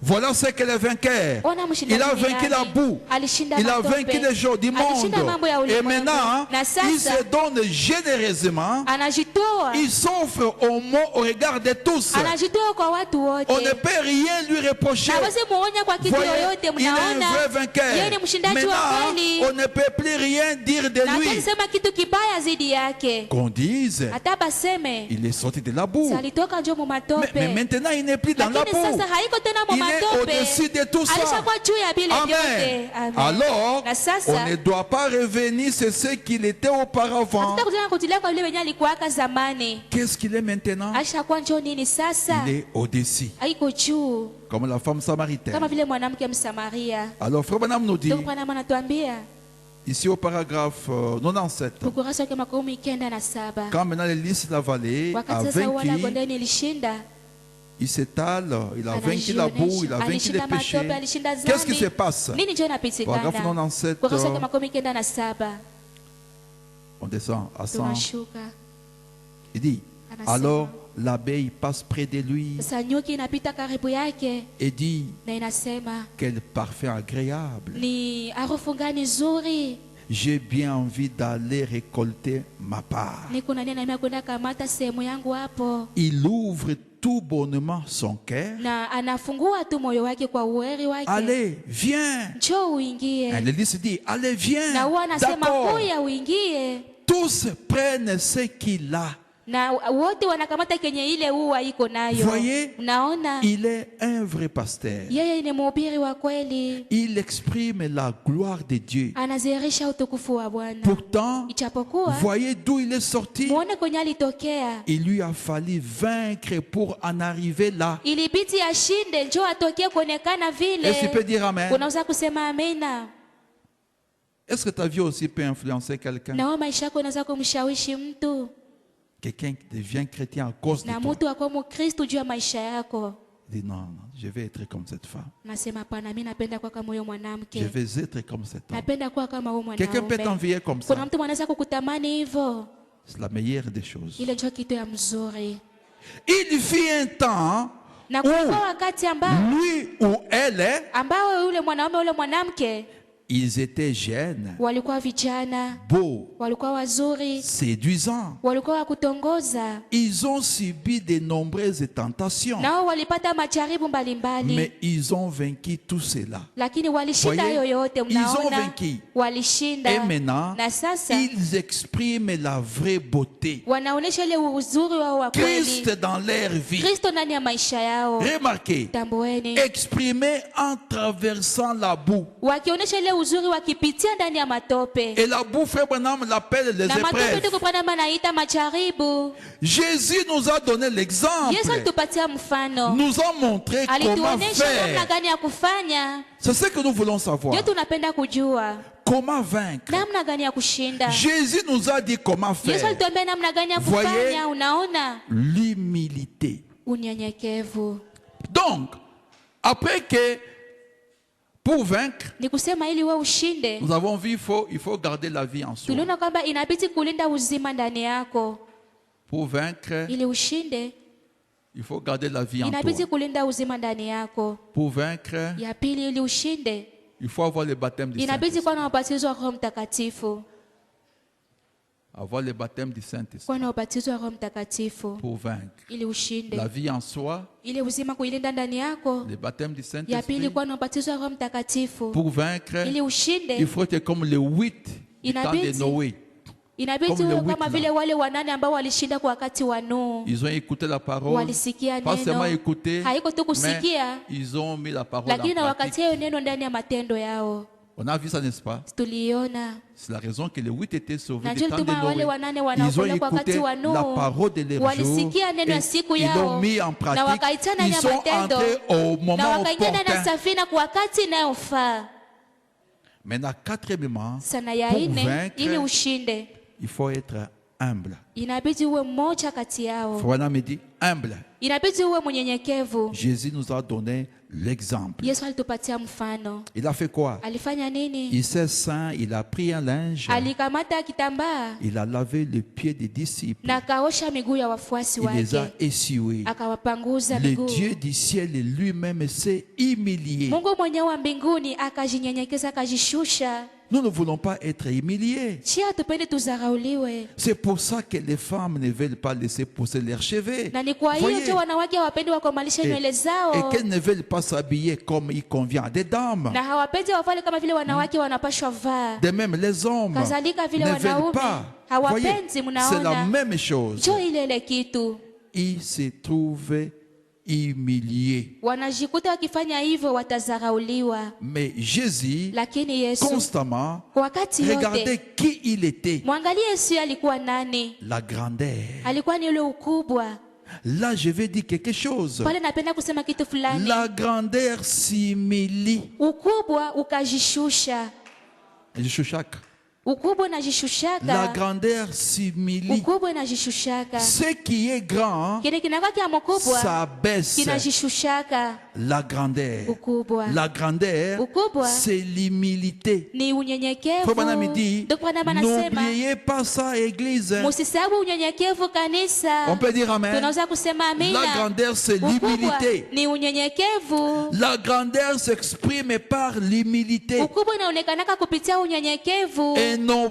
voilà ce que le vainqueur. Ona mshinda Il a duniani. vaincu la boue. Alishinda Il a matope. vaincu les jours du monde. Alishinda mambo ya Et ulimwengu. maintenant, Na sasa, il se donne généreusement. anajitoa, Il s'offre au regard de tous. anajitoa kwa watu wote. On ne peut rien lui reprocher. Hawezi muonya kwa kitu Voyez, yoyote. il est un vrai Mnaona vainqueur. yeye ni mshindaji wa Maintenant, kweli, on ne peut plus rien dire de na lui. alisema kitu kibaya zidi yake, Qu'on dise, hata baseme il est sorti de la boue. salitoka njo mu matope. Mais maintenant, il n'est plus dans la Lakini boue. sasa haiko tena mu Il est matope, au-dessus de tout ça. alishakuwa juu ya vile Amen. vyote. Amen. Alors, Na sasa, on ne doit pas revenir sur ce qu'il était auparavant. hatuta kutana kutilia kwa yule wenye alikuwaka zamani. Qu'est-ce qu'il est maintenant? Alishakuwa njo nini sasa? Il est au-dessus. Haiko juu Comme la femme samaritaine. kama vile mwanamke Msamaria. Alors, Frère Branham nous dit, Ndio kwa nama anatuambia ici au paragraphe 97, ukurasa wake 97, quand maintenant les lys de la vallée a wakati sasa wana vaincu, gondeni ilishinda, il s'étale, il a vaincu la boue, il a vaincu les alishinda péchés. matope, alishinda Qu'est-ce qui se dhambi. passe? Nini njo Paragraphe inapitikana? 97, Ukurasa wake 97 on descend à 100. tunashuka. Il dit, Anasema, alors l'abeille passe près de lui sasa nyuki inapita karibu yake et dit, na inasema, quel parfum agréable. ni harufu gani nzuri, J'ai bien envie d'aller récolter ma part. niko na nia kwenda kamata sehemu yangu hapo. Il ouvre tout bonnement son cœur. Na anafungua tu moyo wake kwa uweri wake, Allez, viens. njoo uingie. Et le lys dit, allez, viens. Na huwa anasema D'accord. kuya uingie, Tous prennent ce qu'il a. na wote wanakamata kenye ile uwa iko nayo. Voyez, Unaona, il est un vrai pasteur. yeye ni mhubiri wa kweli, Il exprime la gloire de Dieu. anazihirisha utukufu wa Bwana. Pourtant, Ichapokuwa voyez d'où il est sorti. muone kwenye alitokea, Il lui a fallu vaincre pour en arriver là. ilibidi ashinde njoo atokee kuonekana Est-ce que tu peux vile. dire Amen? Unaweza kusema amina? Est-ce que ta vie aussi peut influencer quelqu'un? Nao maisha yako unaweza kumshawishi mtu, Quelqu'un qui devient chrétien à cause de na toi. mtu akuwa Mkristo juu ya maisha yako. Il dit non, non, je vais être comme cette femme. Nasema hapana, mimi napenda kuwa kama huyo Je mwanamke, vais être comme cet homme. napenda kuwa kama huyo Quelqu'un peut mwanaume. t'envier comme Kuna ça. mtu anaweza kukutamani hivyo, C'est la meilleure des choses. ile ndio kitu ya mzuri. Il fut un temps Na kulikuwa wakati ambao lui ou elle, yule mwanaume yule mwanamke ils étaient jeunes, walikuwa vijana, beaux, walikuwa wazuri, séduisants. walikuwa wa kutongoza, Ils ont subi de nombreuses tentations, nao walipata majaribu mbalimbali, mais ils ont vaincu tout cela. lakini walishinda Voyez, yoyote. ils ont Mnaona, vaincu. walishinda. Et maintenant, Na sasa ils expriment la vraie beauté. wanaonesha ile uzuri wao wa kweli, Christ dans leur vie. Kristo ndani ya maisha yao. Remarquez, Tambueni, exprimé en traversant la boue. wakionyesha ile uzuri wakipitia ndani ya matope. Et la boue, Frère Branham l'appelle les Na matope épreuves. tuko pana naita majaribu. Jésus nous a donné l'exemple. Yesu alitupatia mfano, Nous a montré comment alituonesha namna faire. gani ya kufanya. C'est ce que nous voulons savoir. Ndio tunapenda kujua Comment vaincre. namna gani ya kushinda. Jésus nous a dit comment Yesu faire. alituambia namna gani ya Voyez, kufanya. Unaona, l'humilité. unyenyekevu. Donc, après que, pour vaincre, Ni kusema ili wewe ushinde, nous avons vu il faut garder la vie en soi. tuliona kwamba inabidi kulinda uzima ndani yako. Pour vaincre, Ili ushinde, il faut garder la vie en inabidi toi. kulinda uzima ndani yako. Pour vaincre, Ya pili, ili ushinde, il faut avoir le baptême du inabidi Saint-Esprit. kuwa na ubatizo wa Roho Mtakatifu. Avoir le baptême du Saint-Esprit Kuwa na ubatizo wa Roho Mtakatifu pour vaincre. ili ushinde. La vie en soi, Ile uzima kuilinda ndani yako. le baptême du Ya Saint-Esprit pili, kuwa na ubatizo wa Roho Mtakatifu pour vaincre. ili ushinde. Il faut être comme les 8 du temps de Inabidi Noé. Inabidi Comme le uwe huit kama là. vile wale wanane ambao walishinda kwa wakati wa Nuhu. Ils ont écouté la parole. Walisikia Pas seulement neno, écouté, haiko tu mais kusikia, ils ont mis la parole lakini na en wakati pratique. hayo neno ndani ya matendo yao. On a vu ça, n'est-ce pas? Tuliona. C'est la raison que les 8 étaient sauvés Na du njoo temps de alituma wale Noé. wanane Ils ont wanaokolewa kwa wakati écouté wa la Nuhu. parole de leur jour Walisikia neno ya et siku ils l'ont yao mis en na pratique. wakaitana Ils ya sont matendo entrés au na moment wakaingia ndani ya opportun. safina kwa wakati inayofaa. Maintenant, quatrièmement, Sana ya pour ine, vaincre, ili ushinde, il faut être humble. inabidi uwe mmoja kati yao. Voilà me dit humble. Inabidi uwe mnyenyekevu. Jésus nous a donné l'exemple. Yesu alitupatia mfano. Il a fait quoi? Alifanya nini? Il s'est saint, il a pris un linge, Alikamata kitambaa il a lavé les pieds des disciples, na akaosha miguu ya wafuasi il les a wake, essuyés. akawapanguza Le miguu. Dieu du ciel lui-même s'est humilié. Mungu mwenyewe wa mbinguni akajinyenyekeza, akajishusha. Nous ne voulons pas être humiliés. Si hatupendi tuzarauliwe. C'est pour ça que les femmes ne veulent pas laisser pousser leurs cheveux. Na ni kwa hiyo Voyez. tu wanawake hawapendi wakomalishe nywele Et zao, qu'elles ne veulent pas s'habiller comme il convient à des dames. na hawapendi wavale kama vile wanawake wanapashwa vaa. De même, les hommes Kazalika vile ne veulent wanaume pas. Voyez, hawapendi. c'est la Mnaona même chose. jo ile kitu, Ils se trouvent humiliés. wanajikuta wakifanya hivyo watazarauliwa. Mais Jésus, Lakini Yesu constamment, kwa wakati regardez yote, qui il était. mwangalie Yesu alikuwa nani. La grandeur. Alikuwa ni ule ukubwa. Là, je vais dire quelque chose. Pale napenda kusema kitu fulani. La grandeur s'humilie. Ukubwa ukajishusha. Je suis chaque. Ukubwa La unajishushaka. grandeur s'humilie. Ukubwa unajishushaka. Ce qui est grand Kile kinakuwa kia mkubwa s'abaisse. kinajishushaka. La grandeur. Ukubwa La grandeur, Ukubwa c'est l'humilité. ni unyenyekevu. Faut bana me dit, Ndio kwa nini anasema n'oubliez pas ça, église. msisahau unyenyekevu kanisa. On peut dire amen. Tunaweza kusema amina. La grandeur, c'est Ukubwa l'humilité. ni unyenyekevu. La grandeur s'exprime par l'humilité. Ukubwa unaonekanaka kupitia unyenyekevu Et non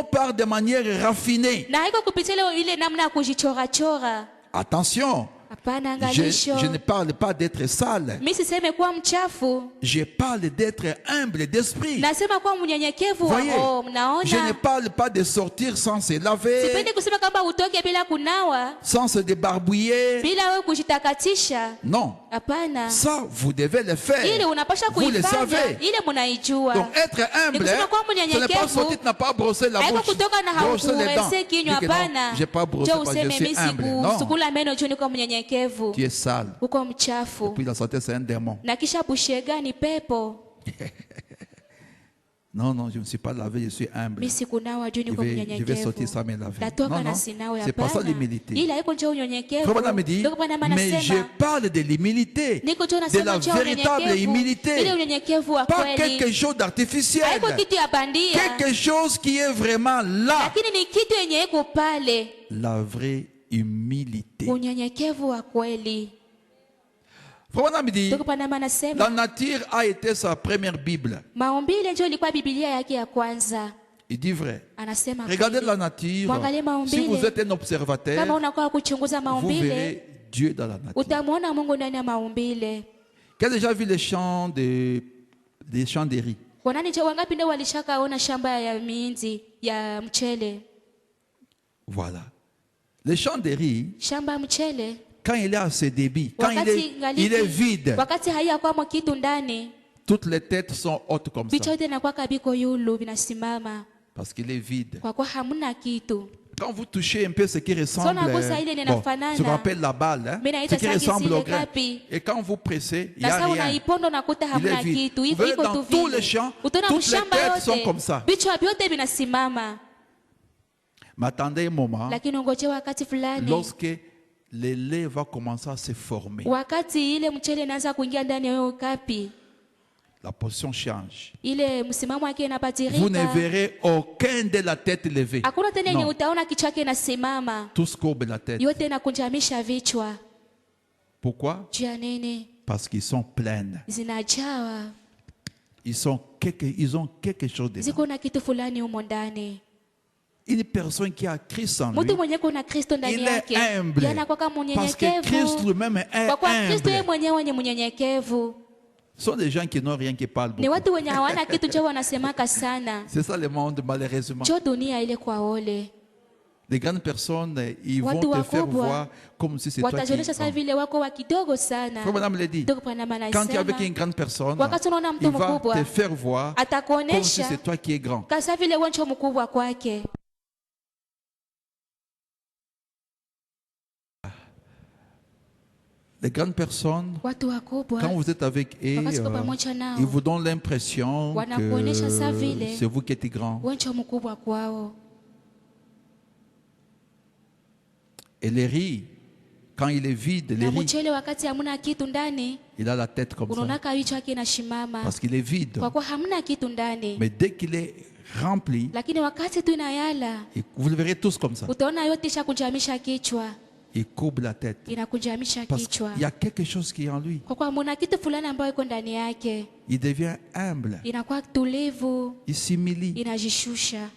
pas de manière raffinée. na haiko kupitia ile namna ya kujichorachora. Attention, Hapana, je angalisho. ne parle pas d'être sale. Mimi siseme kuwa mchafu, Je parle d'être humble d'esprit. nasema kuwa mnyenyekevu wa Voyez, roho. je ne Mnaona, parle pas de sortir sans se laver, sipendi kusema kwamba utoke bila kunawa, sans se débarbouiller. bila wewe kujitakatisha. Non, Hapana, ça vous devez le faire. ile unapasha Vous le kuifanya, savez. ile mnaijua. Donc être humble, Nikusema kuwa ce n'est pas mnyenyekevu sortir, tu n'as pas brossé la haiko bouche, kutoka na brosser les dents. haukurese kinywa. Dis que non, Hapana, j'ai pas brossé jo parce que useme je suis mimi humble. Non, sikusukula meno juu niko mnyenyekevu. tu es sale. Uko Et mchafu puis la santé, c'est un démon. na kisha bushega ni pepo. Non, non, je ne me suis pas lavé, je suis humble. Mimi sikunawa juu niko Je vais mnyenyekevu. sortir sans me laver. Natoka Non, na non, sinawe. c'est pas ça Hapana, l'humilité. ila haiko njoo unyenyekevu. Frère Branham me dit, Ndio Branham mais je anasema parle de l'humilité, niko tu de nasema la njoo véritable unyenyekevu. Ile humilité. unyenyekevu wa Pas quelque kweli. chose d'artificiel. Haiko kitu ya bandia. Quelque chose qui est vraiment là. Lakini ni kitu yenye iko pale. La vraie humilité. Unyenyekevu wa kweli. Frère Branham me dit, Ndio Branham la anasema nature a été sa première Bible. maumbile ndio ilikuwa Biblia yake ya kwanza. Il dit vrai. Anasema Regardez kweli. la nature. Mwangalie maumbile. Si vous êtes un Kama observateur, unakuwa kuchunguza vous maumbile, verrez Dieu dans la nature. utamwona Mungu ndani ya maumbile. Qui a déjà vu les champs des champs de riz? Wangapi ndio walishakaona shamba ya miinzi ya mchele? Voilà. Les champs de riz, Shamba ya mchele quand il est à ses débits, quand wakati il est vide, wakati haiyakwamo kitu ndani, toutes les têtes sont hautes comme ça. vitu vyote vinakuwa kabiko yulu vinasimama Parce qu'il est vide. kwa kuwa hamna kitu. Quand vous touchez un peu ce qui ressemble, ce qu'on appelle la balle, hein, ce qui ressemble au grain, et quand vous pressez, il n'y a Sasa rien. unaiponda unakuta hamna vide. kitu. Vous verrez Iko dans tu tous vile. les champs, Utaona toutes les mshamba têtes sont yote, comme ça. vichwa vyote vinasimama. Mais attendez un moment, Lakini ungoje wakati fulani, lorsque le lait va commencer à se former, wakati ile mchele inaanza kuingia ndani ya hiyo kapi, la position change. ile msimamo wake Vous ne inapatirika. verrez aucun de la tête levée. Hakuna tena yenye Non. utaona kichwa yake inasimama, Tous courbent la tête. yote inakunjamisha vichwa. Pourquoi? Juu ya nini? Parce qu'ils sont pleins. Zinajawa, Ils ont quelque chose dedans. ziko na kitu fulani humo ndani. Une personne qui a Christ en lui, Mtu mwenye kuna Kristo ndani il yake, est humble. anakuwa kama Parce que Christ mnyenyekevu. lui-même est Kwa kuwa Kristo yeye humble. mwenyewe ni mnyenyekevu. Ce sont des gens qui n'ont rien, qui parlent Ni beaucoup. watu wenye hawana kitu, ndio wanasemaka sana. C'est ça le monde, malheureusement. Ndio dunia ile kwa ole. Les grandes personnes, ils Watu vont te faire wakubwa voir comme si c'est toi qui watajionyesha sasa es. vile wako wa kidogo sana. Frère Madame l'a dit. Ndugu Branham Quand tu es avec anasema une grande personne, wakati unaona il mtu va mkubwa te faire voir comme si atakuonesha c'est toi qui es grand. kasa vile wewe ndio mkubwa kwake. Les grandes personnes, Watu wakubwa quand vous êtes avec eux, wakati uko pamoja ils nao vous donnent l'impression wanakuonesha saa que vile c'est vous qui êtes grand. wewe ndio mkubwa kwao. Et les riz, quand il est vide, les Na riz, mchele wakati hamna kitu ndani il a la tête comme ça. unaona kichwa chake kinashimama Parce qu'il est vide. kwa kuwa hamna kitu ndani. Mais dès qu'il est rempli, Lakini wakati tu inayala vous le verrez tous comme ça. utaona yote ishakunjamisha kichwa, Il courbe la tête. inakunjamisha Parce kichwa. qu'il y a quelque chose qui est en lui. Kwa kuwa muna kitu fulani ambayo iko ndani yake, Il devient humble. inakuwa tulivu, Il s'humilie. inajishusha.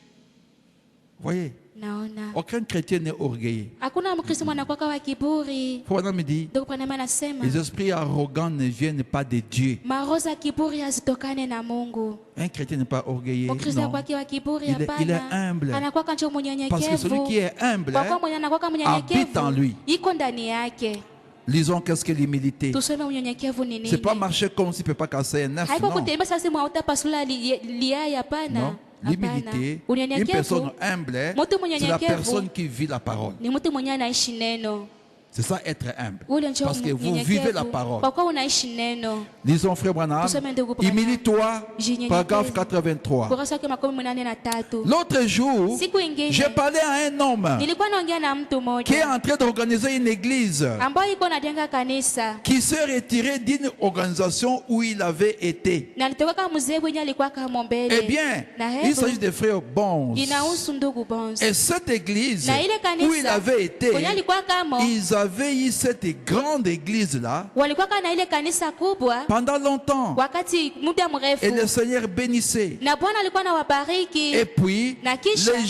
Voyez, Naona aucun chrétien n'est orgueilleux. hakuna Mkristo mwanakuwa wa kiburi. Frère me dit, Ndugu Branham anasema les esprits arrogants ne viennent pas de Dieu. maroho za kiburi hazitokane na Mungu. Un chrétien n'est pas orgueilleux. Mkristo Non. kwake wa kiburi Il est hapana, humble. anakuwa kancho Parce que celui qui mnyenyekevu. est humble Kwa kuwa mwenye anakuwa habite en mnyenyekevu lui. iko ndani yake. Lisons qu'est-ce que l'humilité. Tusome unyenyekevu ni C'est pas nini. marcher comme s'il ne peut pas casser un œuf. Haiko Non. kutembea sasa mwauta pasula liai, hapana. Non. L'humilité, Hapana. une personne Unyenyekevu humble, mtu c'est la mnyenyekevu personne qui vit la parole. ni mtu mwenye anaishi neno. C'est ça être humble. Ule ndio Parce que vous mnyenyekevu. vivez la parole. Kwa kuwa unaishi neno. Lisons frère Branham. Tusome ndugu Branham. Humilie-toi, Jinyenyekeze. paragraphe 83. Kurasa yake 83. L'autre jour, Siku ingine j'ai parlé à un homme nilikuwa naongea na mtu qui est mmoja en train d'organiser une église ambaye iko najenga kanisa qui s'est retiré d'une organisation où il avait été. na alitoka kama mzee mwenye alikuwa kama mbele. Eh bien, na il s'agit hebu des frères Bons. inahusu ndugu Bons. Et cette église Na ile kanisa où il avait été, kwenye alikuwa kama ils avaient eu cette grande église-là walikuwa na ile kanisa kubwa pendant longtemps. wakati muda Et le mrefu, Seigneur bénissait. na Bwana alikuwa na wabariki. Et puis, Na kisha les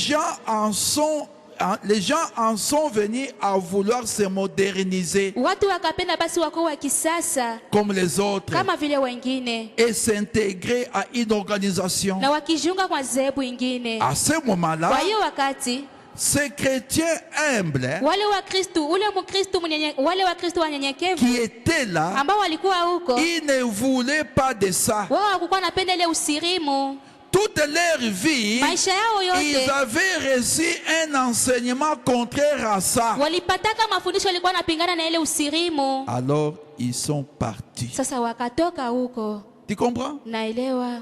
gens en sont venus à vouloir se moderniser Watu wakapenda basi wako wa kisasa comme les autres kama vile wengine et s'intégrer à une organisation. na wakijiunga kwa zehebu ingine. À ce Kwa moment-là, hiyo wakati ces chrétiens humbles wale wa Kristo, ule Mkristo wale wa Kristo wanyenyekevu qui étaient là, ambao walikuwa huko, ils ne voulaient pas de ça. wao hawakuwa napenda ile usirimu. Toute leur vie, Maisha yao ils yote avaient reçu un enseignement contraire à ça. walipataka mafundisho yalikuwa yanapingana na ile usirimu. Alors, ils sont partis. Sasa wakatoka huko. Tu comprends? Naelewa.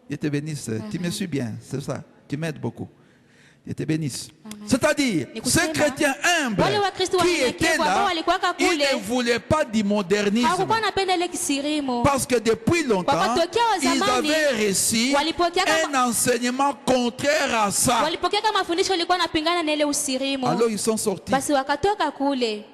Dieu te bénisse. Tu me suis bien, c'est ça. Tu m'aides beaucoup. Dieu te bénisse. Amen. C'est-à-dire, Ni ces kusema, chrétiens humbles wale Wakristo qui wanyenyekevu étaient ambao là, walikuwaka ils kule ne voulaient pas du modernisme. hawakuwa napenda ile kisirimu. Parce que depuis longtemps, Wakatokea wa ils zamani, avaient reçu walipokea un enseignement contraire à ça. Walipokea kama mafundisho yalikuwa yanapingana na ile usirimu. Alors ils sont sortis. Basi wakatoka kule.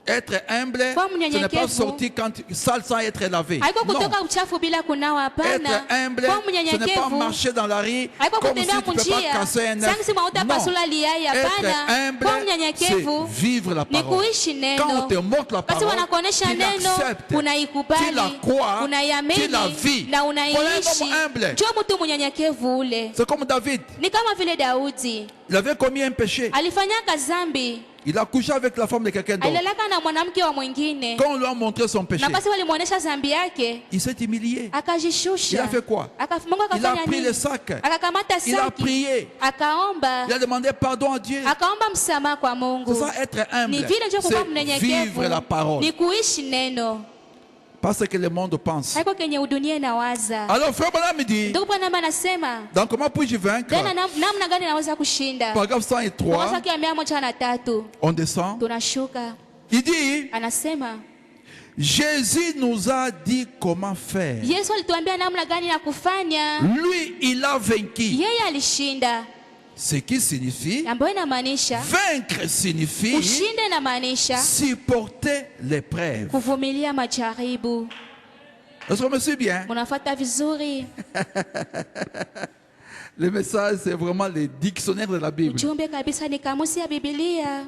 Être humble, Kwa ce n'est pas mnyenyekevu, sortir quand sale sans être lavé. haiko Non. kutoka uchafu bila kunawa, hapana. Être humble, Kwa ce n'est pas mnyenyekevu marcher dans la rue haiko comme si kutembea tu ne peux pas kunjia casser un œuf. sangi mauta Non. pasula liai, Être hapana. humble, Kwa c'est mnyenyekevu vivre la ni parole. kuishi Quand on neno. te montre la Basi parole, wanakuonesha tu neno, l'acceptes, tu la unaikubali, crois, tu unaiamini la vis. na Voilà un unaiishi. homme humble. Njoo mtu mnyenyekevu ule. C'est comme David. Ni kama vile Daudi Il avait commis un péché. alifanyaka zambi, Il a couché avec la femme de quelqu'un d'autre. alilala na mwanamke wa mwingine, Quand on lui a montré son péché, na basi walimuonesha zambi yake, il s'est humilié. akajishusha. Il a fait quoi? Mungu Il a akafanya pris nini? le sac. Akakamata Il a saki, prié. akaomba, Il a demandé pardon à Dieu. akaomba msamaha kwa Mungu. C'est ça être humble. Ni vile ndio kuwa C'est mnyenyekevu, vivre la parole. ni kuishi neno, Parce que le monde pense. haiko kenye udunia inawaza. Alors, frère Branham me dit, Ndugu Branham anasema donc comment puis-je vaincre? tena namna gani naweza kushinda? Paragraphe 103, Kurasa ya 103 on descend. tunashuka. Il dit, Anasema Jésus nous a dit comment faire. Yesu alituambia namna gani ya kufanya. Lui, il a vaincu. Yeye alishinda, Ce qui signifie, ambayo inamaanisha vaincre signifie ushinde, inamaanisha supporter l'épreuve. kuvumilia majaribu. Est-ce qu'on me suit bien? Munafuata vizuri. Le message, c'est vraiment le dictionnaire de la Bible. Ujumbe kabisa ni kamusi ya Biblia.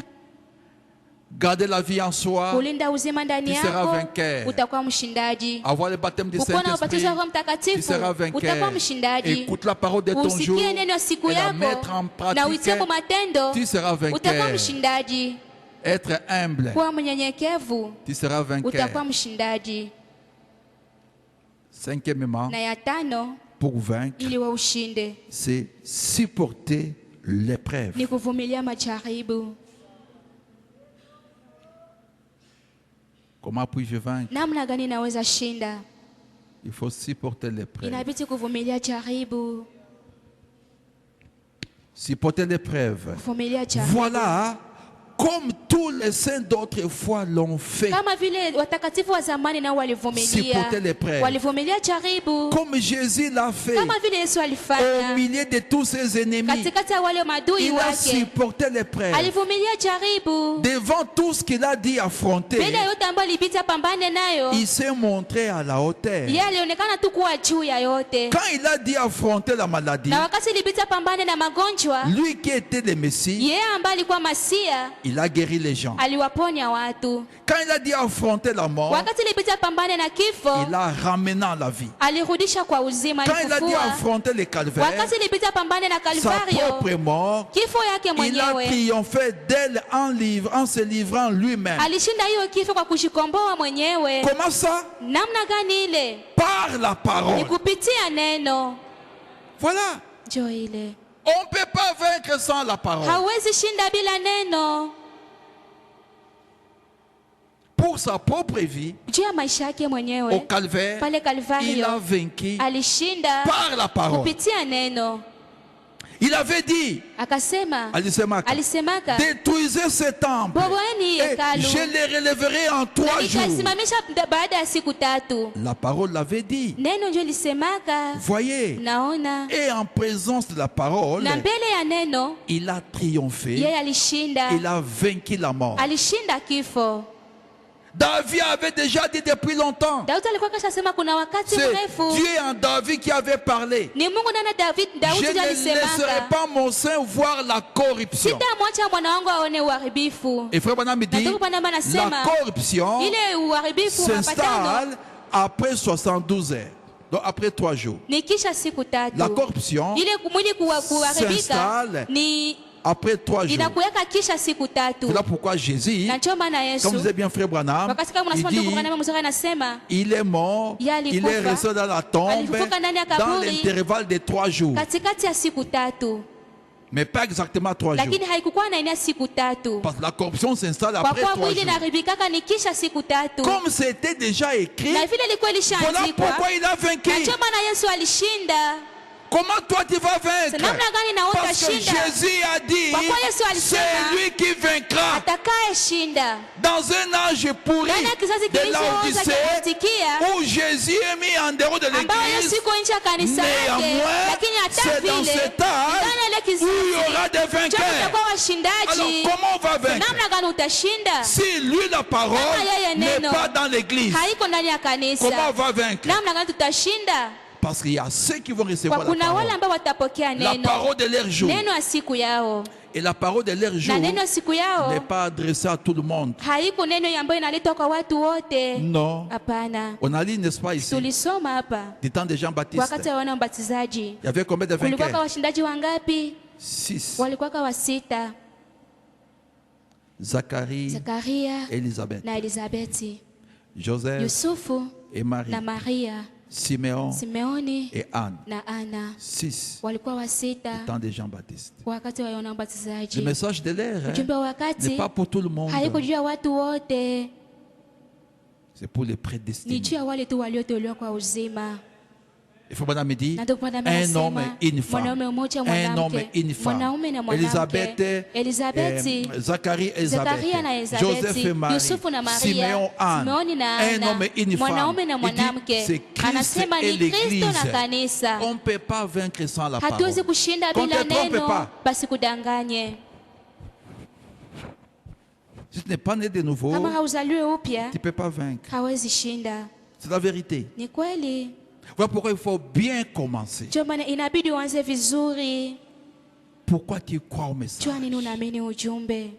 garder la vie en soi, kulinda uzima ndani tu seras yako, vainqueur. utakuwa mshindaji. Avoir le baptême du Ukiwa na ubatizo wa Roho Saint-Esprit, tu Mtakatifu, seras utakuwa vainqueur. mshindaji. Écoute la parole de ton jour Usikie neno siku et la yako mettre en na pratique. uitie kwa matendo, Tu seras utakuwa vainqueur. mshindaji. Être humble, Kuwa mnyenyekevu, tu seras utakuwa vainqueur. mshindaji. Cinquièmement, Na ya tano, pour vaincre, ili wa ushinde, c'est supporter l'épreuve. ni kuvumilia majaribu. Comment puis-je vaincre? Namna gani naweza shinda? Il faut supporter l'épreuve. Inabidi kuvumilia jaribu, Supporter l'épreuve. kuvumilia jaribu. Voilà, comme tous les saints d'autrefois l'ont fait. Kama vile watakatifu wa zamani nao walivumilia, Supporter l'épreuve. walivumilia jaribu, Comme Jésus l'a fait kama vile Yesu au alifanya milieu de tous ses ennemis. katikati ya wale madui Il a wake. supporté l'épreuve. Alivumilia jaribu Devant tout ce qu'il a dit affronter, mbele ya yote ambayo ilibidi pambane nayo. il s'est montré à la hauteur. Yeye alionekana tu kuwa juu ya yote, Quand il a dit affronter la maladie, na wakati ilibidi pambane na magonjwa, lui qui était le Messie, yeye ambaye alikuwa Masia il a guéri les gens. aliwaponya watu. Quand il a dit affronter la mort, Wakati ilibidi pambane na kifo, il a ramené à la vie. alirudisha kwa uzima, Quand il a dit alifufua. affronter le calvaire, Wakati ilibidi pambane na sa Kalvario, propre mort, kifo yake il a mwenyewe, triomphé d'elle en se livrant lui-même. alishinda hiyo kifo kwa kujikomboa mwenyewe. Comment ça? Namna gani ile? Par la Ni parole. kupitia neno. Voilà. Njo ile, On ne peut pas vaincre sans la parole. hauwezi shinda bila neno. Pour sa propre vie, Juu ya maisha yake au mwenyewe calvaire, pale il a Kalvario, vaincu alishinda par la parole. kupitia neno. Il avait dit, Akasema, alisemaka, détruisez ce temple bomoeni et hekalu je les relèverai en na 3 jours. nitaisimamisha baada ya siku 3. La parole l'avait dit. Neno ndio lisemaka. Voyez, Naona et en présence de la parole, na mbele ya neno il a triomphé, yeye alishinda, il a vaincu la mort. alishinda kifo. David avait déjà dit depuis longtemps. Daudi alikuwa kashasema kuna wakati C'est mrefu. Dieu en David qui avait parlé. Ni Mungu ndani ya Je Daudi ne ndio laisserai alisemaka, pas mon sein voir la corruption. sitamwacha mwana wangu aone uharibifu. Et frère Branham me Na dit, ndugu Branham la anasema corruption ile uharibifu mapatano s'installe après 72 heures. Donc après 3 jours. ni kisha siku 3. La corruption Ile mwili kuharibika s'installe ni après 3 jours. inakuweka kisha siku 3. Voilà pourquoi Jésus, Na ndio maana Yesu, comme disait bien frère Branham, wakati kama il unasema ndugu dit, Branham mzuri anasema il est mort, Yeye il est alikufa, resté dans la tombe alifufuka ndani ya dans kaburi, l'intervalle de 3 jours. katikati ya siku 3, Mais pas exactement 3 jours. lakini haikukuwa na enea siku 3, Parce que la corruption s'installe kwa après kuwa 3 mwili jours. inaharibikaka ni kisha siku 3. Comme c'était déjà écrit, Na vile ilikuwa voilà ilishaandikwa, pourquoi il a vaincu. na ndio maana Yesu alishinda. Comment toi tu vas vaincre? Namna gani na Parce que utashinda? Jésus a dit, Kwa kuwa Yesu alisema, c'est lui qui vaincra. Atakaye shinda Dans un âge pourri ndani ya kizazi de kilichooza l'Odyssée, kiatikia, où Jésus est mis en dehors de ambao Yesu l'église, iko nje ya kanisa yake, néanmoins, lakini hata c'est dans vile cet âge ndani ya ile où il y kizazi aura des ndio vainqueurs. tutakuwa Alors washindaji. comment on va vaincre? Namna gani utashinda? Si lui la parole Kama yeye n'est neno pas dans l'église, haiko ndani ya comment on kanisa, va vaincre? namna gani tutashinda? Parce qu'il y a ceux qui vont Kwa recevoir la kuna wale parole. ambao watapokea La neno, parole de leur jour. neno ya siku yao, Et la parole de leur jour na neno ya siku yao n'est pas adressée à tout le monde. haiko neno ambayo inaletwa kwa watu wote. Non. Hapana. On a lu, n'est-ce pas, ici, Tulisoma hapa du temps de Jean-Baptiste. wakati wa wana mbatizaji, Il y avait combien de kulikuwa vainqueurs? washindaji wangapi? 6. Walikuwa 6, Zacharie, Zakaria Élisabeth, na Elizabeti, Joseph Yusufu et Marie, na Maria, Siméon Simeoni et Anne. na Ana. 6. Walikuwa Du 6 temps de Jean-Baptiste. wakati wa Yohana Le Mbatizaji. message de l'air Ujumbe wa n'est wakati pas pour tout le monde. haiko juu ya watu wote, C'est pour les ni prédestinés. juu ya wale tu waliotolewa kwa uzima. Il faut me dire, Na ndio Bwana un anasema, homme et une femme. mwanaume mmoja, Un homme mwanamke, et une femme. mwanaume na mwanamke, Elizabeti, Zacharie et Zakaria na Elisabeth, Joseph et Elizabeti, Marie, Yusufu na Maria, Siméon, Anne, Simeoni na un Ana, homme et une femme. mwanaume na Il dit, mwanamke. c'est Christ Anasema et ni Kristo l'Église. na kanisa. On ne peut pas vaincre sans la parole. Hatuwezi kushinda Qu'on bila te trompe neno, pas. basi kudanganye. Si tu n'es pas né de nouveau, Kama hauzaliwe upya, tu ne peux pas vaincre. hawezi shinda. C'est la vérité. Ni kweli. Voilà pourquoi il faut bien commencer. Ndio maana inabidi uanze vizuri. Pourquoi tu crois au message? Jua nini unaamini ujumbe.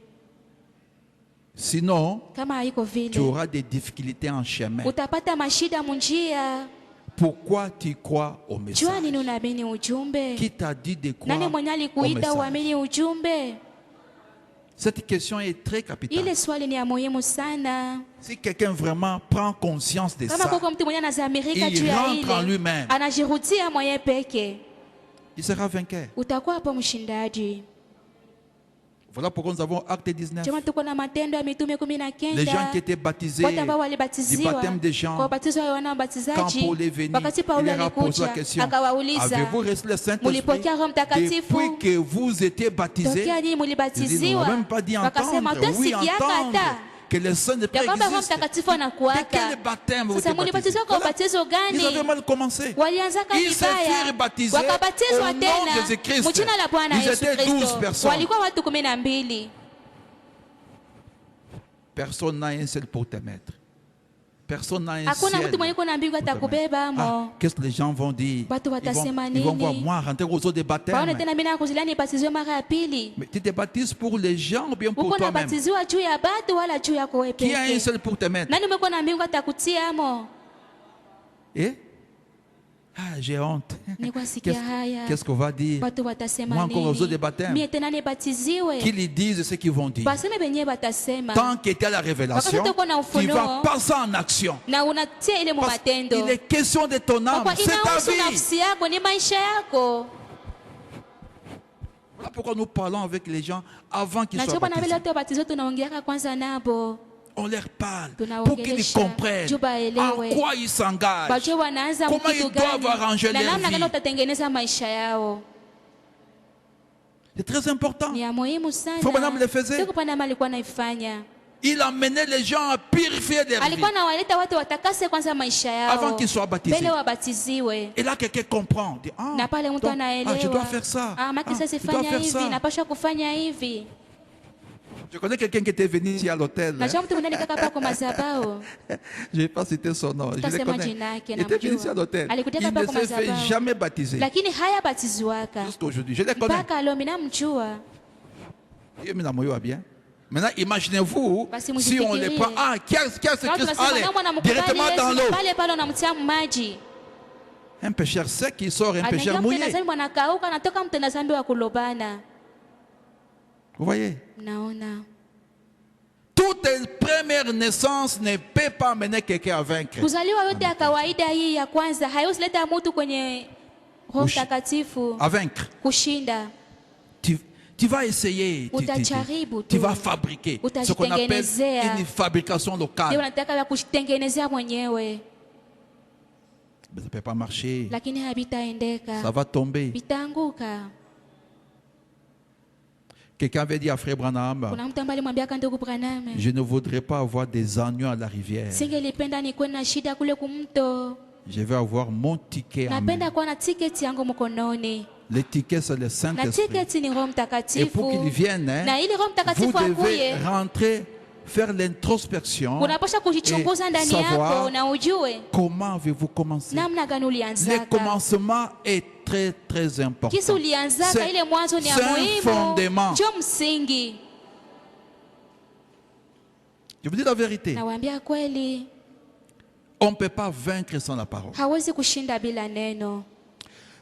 Sinon, Kama haiko tu vile, auras des difficultés en chemin. utapata mashida munjia. Pourquoi tu crois au Jua message? nini unaamini ujumbe? Qui t'a dit de croire Nani mwenye au alikuita message? uamini ujumbe? Cette question est très capitale. Ile swali ni ya muhimu sana. Si quelqu'un vraiment prend conscience de Kama ça, kuko mtu mwenye anazamirika il juu ya rentre en ile, lui-même, anajirudia mwenye peke, il sera vainqueur. utakuwa hapo mshindaji. Voilà pourquoi nous avons Acte 19. Chama tuko na Matendo ya Mitume 19. Les gens qui étaient baptisés Watu ambao du walibatiziwa baptême des gens, kwa ubatizo wa Yohana quand Mbatizaji. Paul est venu, Wakati il Paulo leur a posé la alikuja question, akawauliza, avez-vous reçu le Saint-Esprit mulipokea Roho Mtakatifu depuis que vous étiez baptisés? tokea nyinyi Ils n'ont mulibatiziwa? même pas dit Wakasema entendre, oui, tusikiaka entendre hata que le Saint-Esprit ya kwamba Roho existe. Mtakatifu De anakuaka. quel baptême vous Sasa étiez baptisés? mulibatiziwa kwa Voilà. ubatizo Ils avaient gani? mal commencé. Walianzaka Ils se vibaya, firent baptiser wakabatizwa au nom de tena Jésus-Christ. mjina la Bwana Ils Yesu étaient 12 Kristo. personnes. Walikuwa watu 12. Personne n'a un seul pour te mettre. Personne n'a un Hakuna ciel mtu mwenye kuna mbingu pour te atakubeba mettre. Ah, mo. qu'est-ce que les gens vont dire? Watu watasema Ils vont voir nini? moi rentrer aux eaux des baptêmes. Waone tena mimi nakuzilani nibatizwe mara ya pili. Mais tu te baptises pour les gens ou bien pour Uko toi-même? nabatiziwa juu ya batu wala juu yako wewe Qui a un peke? seul pour te mettre? Nani umekuwa na mbingu atakutia mo? Eh? Ah, j'ai honte. Nikwasikia haya. Qu'est-ce qu'on va dire? Watu watasema Moi encore aux eaux des nini? baptêmes. Mie tena nibatiziwe. Qu'ils disent ce qu'ils vont dire. Baseme benye batasema. Tant qu'il y a la révélation, Wakati uko na tu ufunuo, vas passer en action. na unatia ile mu Parce matendo. qu'il est question de ton âme, Kwa c'est ta inahusu vie. nafsi yako, ni maisha yako. Voilà pourquoi nous parlons avec les gens avant qu'ils Na soient chapa na vile baptisés. watu wabatizwe tunaongeaka kwanza nabo. On leur parle Tunaongelesha, pour qu'ils comprennent juu en baelewe. quoi ils s'engagent. Bajue wanaanza Comment mkitu ils doivent gani arranger na leur namna vie. gani utatengeneza maisha yao. C'est très important. Ni ya muhimu Faut madame le faisait. sana. Siku panda alikuwa naifanya. Il amenait les gens à purifier leur vie Alikuwa nawaleta watu watakase kwanza maisha yao avant qu'ils soient baptisés. mbele wabatiziwe. Et là, quelqu'un comprend. Dit, ah, Na pale mtu donc, anaelewa. je dois faire ça. Maki sasa je dois sifanya faire hivi, ça. napaswa kufanya hivi. Je connais quelqu'un qui était venu ici à l'hôtel. Najua mtu mwingine kaka kwa mazabao. Je ne vais pas citer son nom. Je le Utasema connais. jina yake, Il était venu namjua. ici à l'hôtel. Alikuja Il hapa ne kwa s'est fait madhabahu. jamais baptiser. Lakini hayabatizwaka. Jusqu'aujourd'hui. Je les connais. Mpaka leo mimi namjua. Dieu me l'a moyen bien. Maintenant, imaginez-vous Basi si on mjifikirie. les prend. Ah, qui a ce Kama Christ tunasema allez kama unamkubali directement dans Yesu l'eau. pale pale unamtia maji. Un pécheur sec qui sort, un pécheur Anaingia mouillé. mtenda zambi mwanakauka anatoka mtenda zambi wa kulobana. Vous voyez? Naona. Toute première naissance ne peut pas amener quelqu'un à vaincre. Kuzaliwa yote ya kawaida hii ya kwanza haiwezi leta mtu kwenye Roho Mtakatifu À vaincre. kushinda. Tu vas essayer, Utajaribu tu tu. vas fabriquer ce qu'on appelle Utajitengenezea. une fabrication Ndio locale. unataka ya kutengenezea mwenyewe. Mais ça ne peut pas marcher. Lakini habitaendeka. Ça va tomber. Vitaanguka. Quelqu'un avait dit à Frère Branham, Kuna mtu ambaye alimwambia ndugu Branham, je ne voudrais pas avoir des agneaux à la rivière. singelipenda nikuwe na shida kule kumto. Je vais avoir mon ticket en main. Napenda kuwa na tiketi yangu mkononi. Le ticket, c'est le Na Saint-Esprit. tiketi ni Roho Et pour Mtakatifu. qu'il vienne, hein, Na ili Roho vous Mtakatifu devez akuye, rentrer, faire l'introspection. unapaswa kujichunguza et ndani savoir yako na ujue comment avez-vous commencé. namna gani Le ulianzaka. commencement est très très important. Kisi ulianzaka, ile mwanzo ni ya c'est un muhimu, fondement. ndio msingi. Je vous dis la vérité. Nawaambia kweli, On ne peut pas vaincre sans la parole. hawezi kushinda bila neno.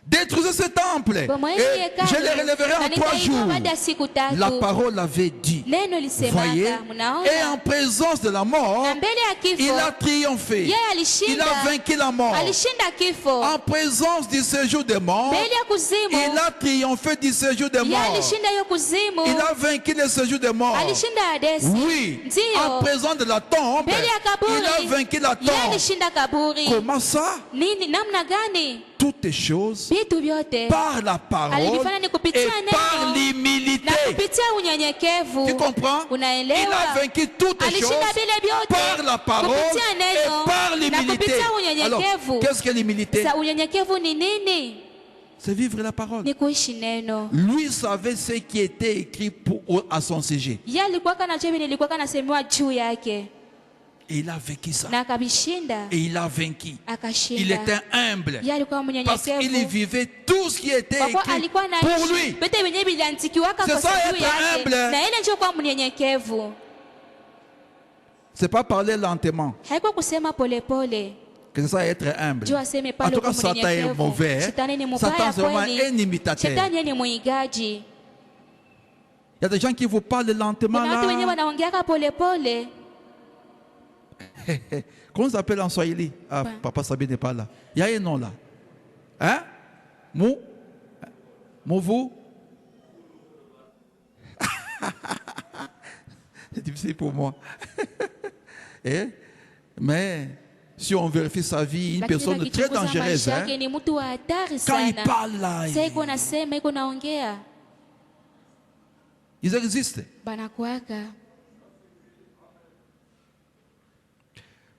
Détruisez ce temple. Et je le relèverai en 3 jours. Baada ya siku La tatu parole avait dit. neno Voyez. lisemaka, Et en mnaona, présence de la mort, na mbele ya il kifo a triomphé. yeye Il alishinda, a vaincu la mort. alishinda kifo. En présence du séjour des morts, Mbele ya kuzimu il a triomphé du séjour des yeye morts. alishinda hiyo kuzimu, Il a vaincu le séjour des morts. alishinda Hadesi. Oui. Ndio. En présence de la tombe, Mbele ya kaburi il a vaincu la yeye tombe. alishinda kaburi. Comment ça? Nini, namna gani? Toutes les choses Vitu vyote par la parole alivifanya ni kupitia et neno par l'humilité. na kupitia unyenyekevu. Tu comprends? Il Unaelewa? a vaincu toutes les choses Alishinda vile vyote par la parole kupitia et neno par na l'humilité. kupitia Alors, unyenyekevu. qu'est-ce que l'humilité? Sa unyenyekevu ni nini? C'est vivre la parole. Ni kuishi neno. Lui savait ce qui était écrit à son sujet. Yeye alikuwa kana chevi, nilikuwa kana semewa juu yake Et il a vécu ça. na akavishinda, Et il a vaincu. Il akashinda. était humble. Yeye alikuwa Parce qu'il mnyenyekevu vivait tout ce qui était kwa kuwa écrit alikuwa pour anaishi lui. vitu vyenyewe viliandikiwaka C'est kwa ça, sababu être yake, humble. na ile ndio kuwa mnyenyekevu. C'est pas parler lentement. Haiko kusema polepole. Que ça être humble. Jua aseme En pale tout cas, uko Satan est mnyenyekevu. mauvais. Shetani ni Satan, mubaya c'est vraiment un kweli. imitateur. Shetani ni muigaji. Il y a des gens qui vous parlent lentement Kuna watu wenyewe là. wanaongeaka polepole. Comment ça s'appelle en Swahili? Ah, Ouais. Papa Sabine n'est pas là. Il y a un nom là. Hein? Mou? Mouvou? C'est difficile pour moi. Mais si on vérifie sa vie, une Lakini personne très akichunguza dangereuse, maisha hein? yake ni mtu wa hatari Quand il sana. parle là, Sasa iko nasema, iko naongea. ils existent. Banakuaka.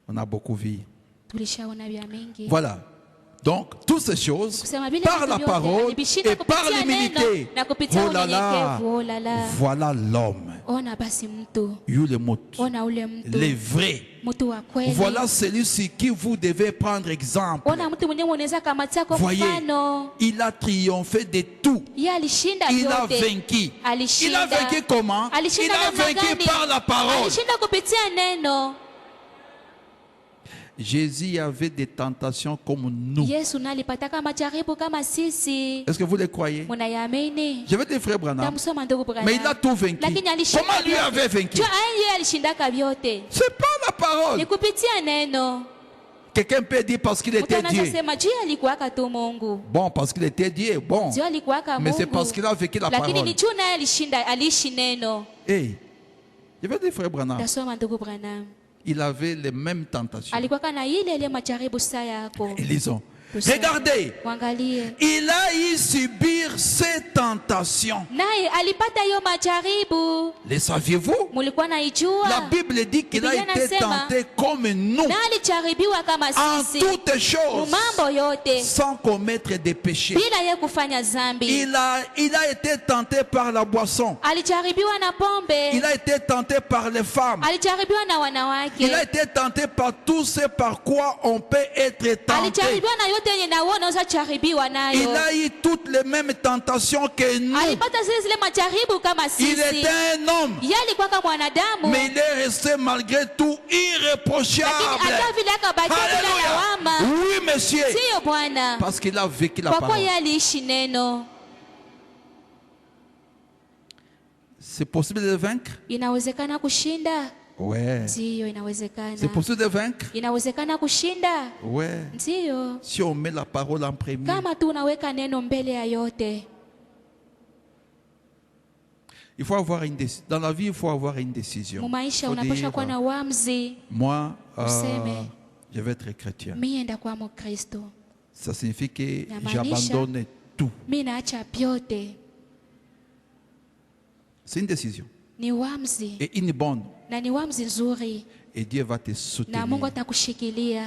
On a beaucoup vu. Tulishaona vya mingi. Voilà. Donc, toutes ces choses, Kusema vile par vitu la vyote, parole alivishinda et par kupitia l'humilité. neno na kupitia Oh là là, unyenyekevu. Oh là là. voilà l'homme. Ona basi mtu. Yule mut. Ona ule mtu. Les vrais. Mtu wa kweli. Voilà celui sur qui vous devez prendre exemple. Ona mtu mwenyewe unaweza kamatia kwa Voyez, mfano. il a triomphé de tout. Yeye alishinda Il a vyote. vaincu. Il Alishinda. a vaincu comment? Il Alishinda a namna vaincu gani? par la parole. Alishinda kupitia neno. Jésus avait des tentations comme nous. Yesu nalipataka majaribu kama sisi. Est-ce que vous le croyez? Munayamini? Je vais dire frère Branham. Tamsoma ndugu Branham. Mais il a tout vaincu. Lakini alishinda Comment lui vyote. avait vaincu? Jua yeye alishindaka vyote. C'est pas la parole. Ni kupitia neno. Quelqu'un peut dire parce qu'il Mtu était anaweza Dieu. sema juu alikuwaka tu Mungu. Bon, parce qu'il était Dieu, bon. Juu alikuwaka Mais c'est Mungu. parce qu'il a vécu la Lakini parole. ni juu naye alishinda, aliishi neno. Hey, je vais dire frère Branham. Tasoma ndugu Branham. Il avait les mêmes tentations. Alikuwaka na ile majaribu saa yako. Et lisons. Tusome. Regardez, Mwangalie. il a eu subir ces tentations. Naye alipata hiyo majaribu. Les saviez-vous? Mulikuwa naijua? La Bible dit qu'il a Biblia été inasema, tenté comme nous na alijaribiwa kama en sisi. toutes choses Mambo yote sans commettre des péchés. bila ye kufanya zambi. Il a été tenté par la boisson. Alijaribiwa na pombe. Il a été tenté par les femmes. Alijaribiwa na wanawake. Il a été tenté par tout ce par quoi on peut être tenté. Alijaribiwa na yote yenye na wewe unaweza jaribiwa Il nayo. a eu toutes les mêmes tentations que nous. Alipata zile majaribu kama Il sisi. était un homme, Yeye alikuwa kama mwanadamu. mais il est resté malgré tout irréprochable. Lakini hata vile akabakia bila Alléluia. lawama. Oui, monsieur. Sio Bwana. Parce qu'il a vécu la Kwa kuwa parole. yeye aliishi neno. C'est possible de vaincre? Inawezekana kushinda? Ouais. Ndiyo, inawezekana. C'est possible de vaincre? Inawezekana kushinda? Ouais. Ndiyo. Si on met la parole en premier. Kama tu unaweka neno mbele ya yote. Il faut avoir une décision. Dans la vie, il faut avoir une décision. Mumaisha Faut unapaswa dire, kuwa na uamuzi. moi, Useme. je vais être chrétien. Mimi ndakuwa Mkristo. Ça signifie que Inamaanisha, j'abandonne tout. Mimi naacha vyote. C'est une décision. Ni uamuzi. Et une bonne. Na ni uamuzi nzuri. Et Dieu va te Na soutenir. Mungu atakushikilia.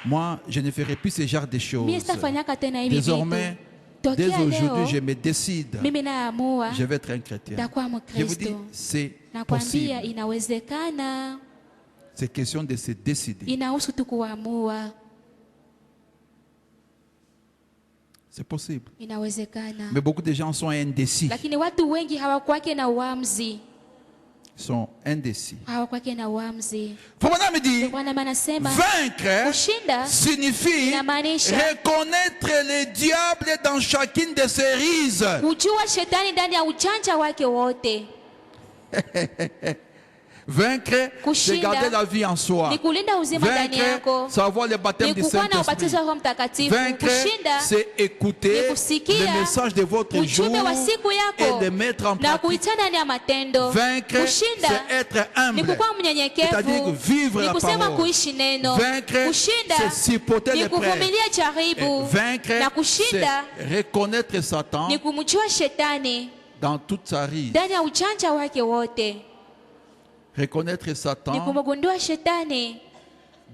Moi, je ne ferai plus ce genre de choses. Mimi sitafanyaka tena hivi vitu. Désormais, dès Tokea aujourd'hui, je leo, me décide. mimi naamua Je vais être un chrétien. ndakuwa Je vous dis, Mkristo. c'est Nakwambia possible. inawezekana. C'est question de se décider. Inahusu tu kuamua. C'est possible. Inawezekana. Mais beaucoup de gens sont indécis. Lakini watu wengi hawakwake na uamuzi. Ils sont indécis. Hawakwake na uamuzi. Frère me dit, Bwana anasema vaincre kushinda signifie inamaanisha reconnaître le diable dans chacune de ses rises. kujua shetani ndani ya ujanja wake wote. Vaincre, c'est Kushinda garder la vie en soi. ni kulinda uzima ndani Vaincre, yako. c'est avoir le baptême Ni du kukuwa na ubatizo Saint-Esprit. wa Roho Mtakatifu. Vaincre, Kushinda c'est écouter ni kusikia le message de votre jour ujumbe wa siku et yako de mettre en na pratique. kuitia ndani ya matendo. Vaincre, Kushinda c'est être ni humble. kukuwa C'est-à-dire mnyenyekevu. vivre Ni la kusema parole. kuishi neno. Vaincre, Kushinda c'est supporter ni les prêts. kuvumilia jaribu. Vaincre, Na c'est kushinda reconnaître Satan ni kumjua shetani dans toute sa ruse. ndani ya ujanja wake wote. Reconnaître Ni Satan kumgundua shetani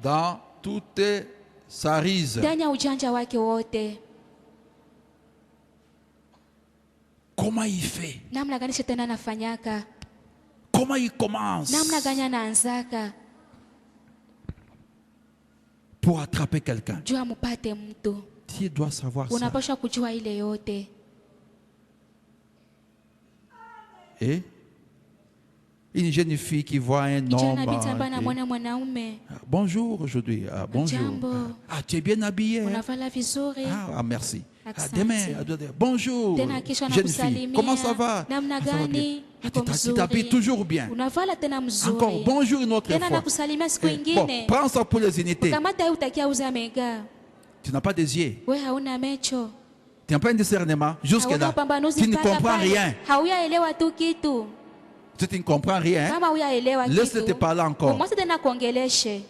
dans toute sa ruse. ndani ya ujanja wake wote. Comment il fait? Namna gani shetani anafanyaka? Comment il commence Namna gani anaanzaka pour attraper quelqu'un? juu amupate mtu? Tu dois savoir ça. Unapaswa kujua ile yote. Et Une jeune fille qui voit un kijana homme. binti ambaye anamwona mwanaume. Bonjour aujourd'hui. Bonjour. Jambo. Tu es bien habillé. Unavala vizuri. Merci. Asante. Demain, bonjour. Tena kisha Jeune fille. anakusalimia. Comment ça va? Namna Ça va bien. gani? Uko Tu t'habilles mzuri. toujours bien. Unavala tena mzuri. Encore bonjour une autre Tena fois. nakusalimia siku Bon, ingine. prends ça pour les unités. Kamata hii utakia uza mega. Tu n'as pas des yeux. We hauna mecho. Tu n'as pas un discernement. Jusque Hauna là. upambanuzi Tu ne mpaka comprends pale. rien. Hauyaelewa tu kitu. Tu ne comprends rien. Kama huyaelewa Laisse-le te kitu. parler encore. Umwache tena kuongeleshe.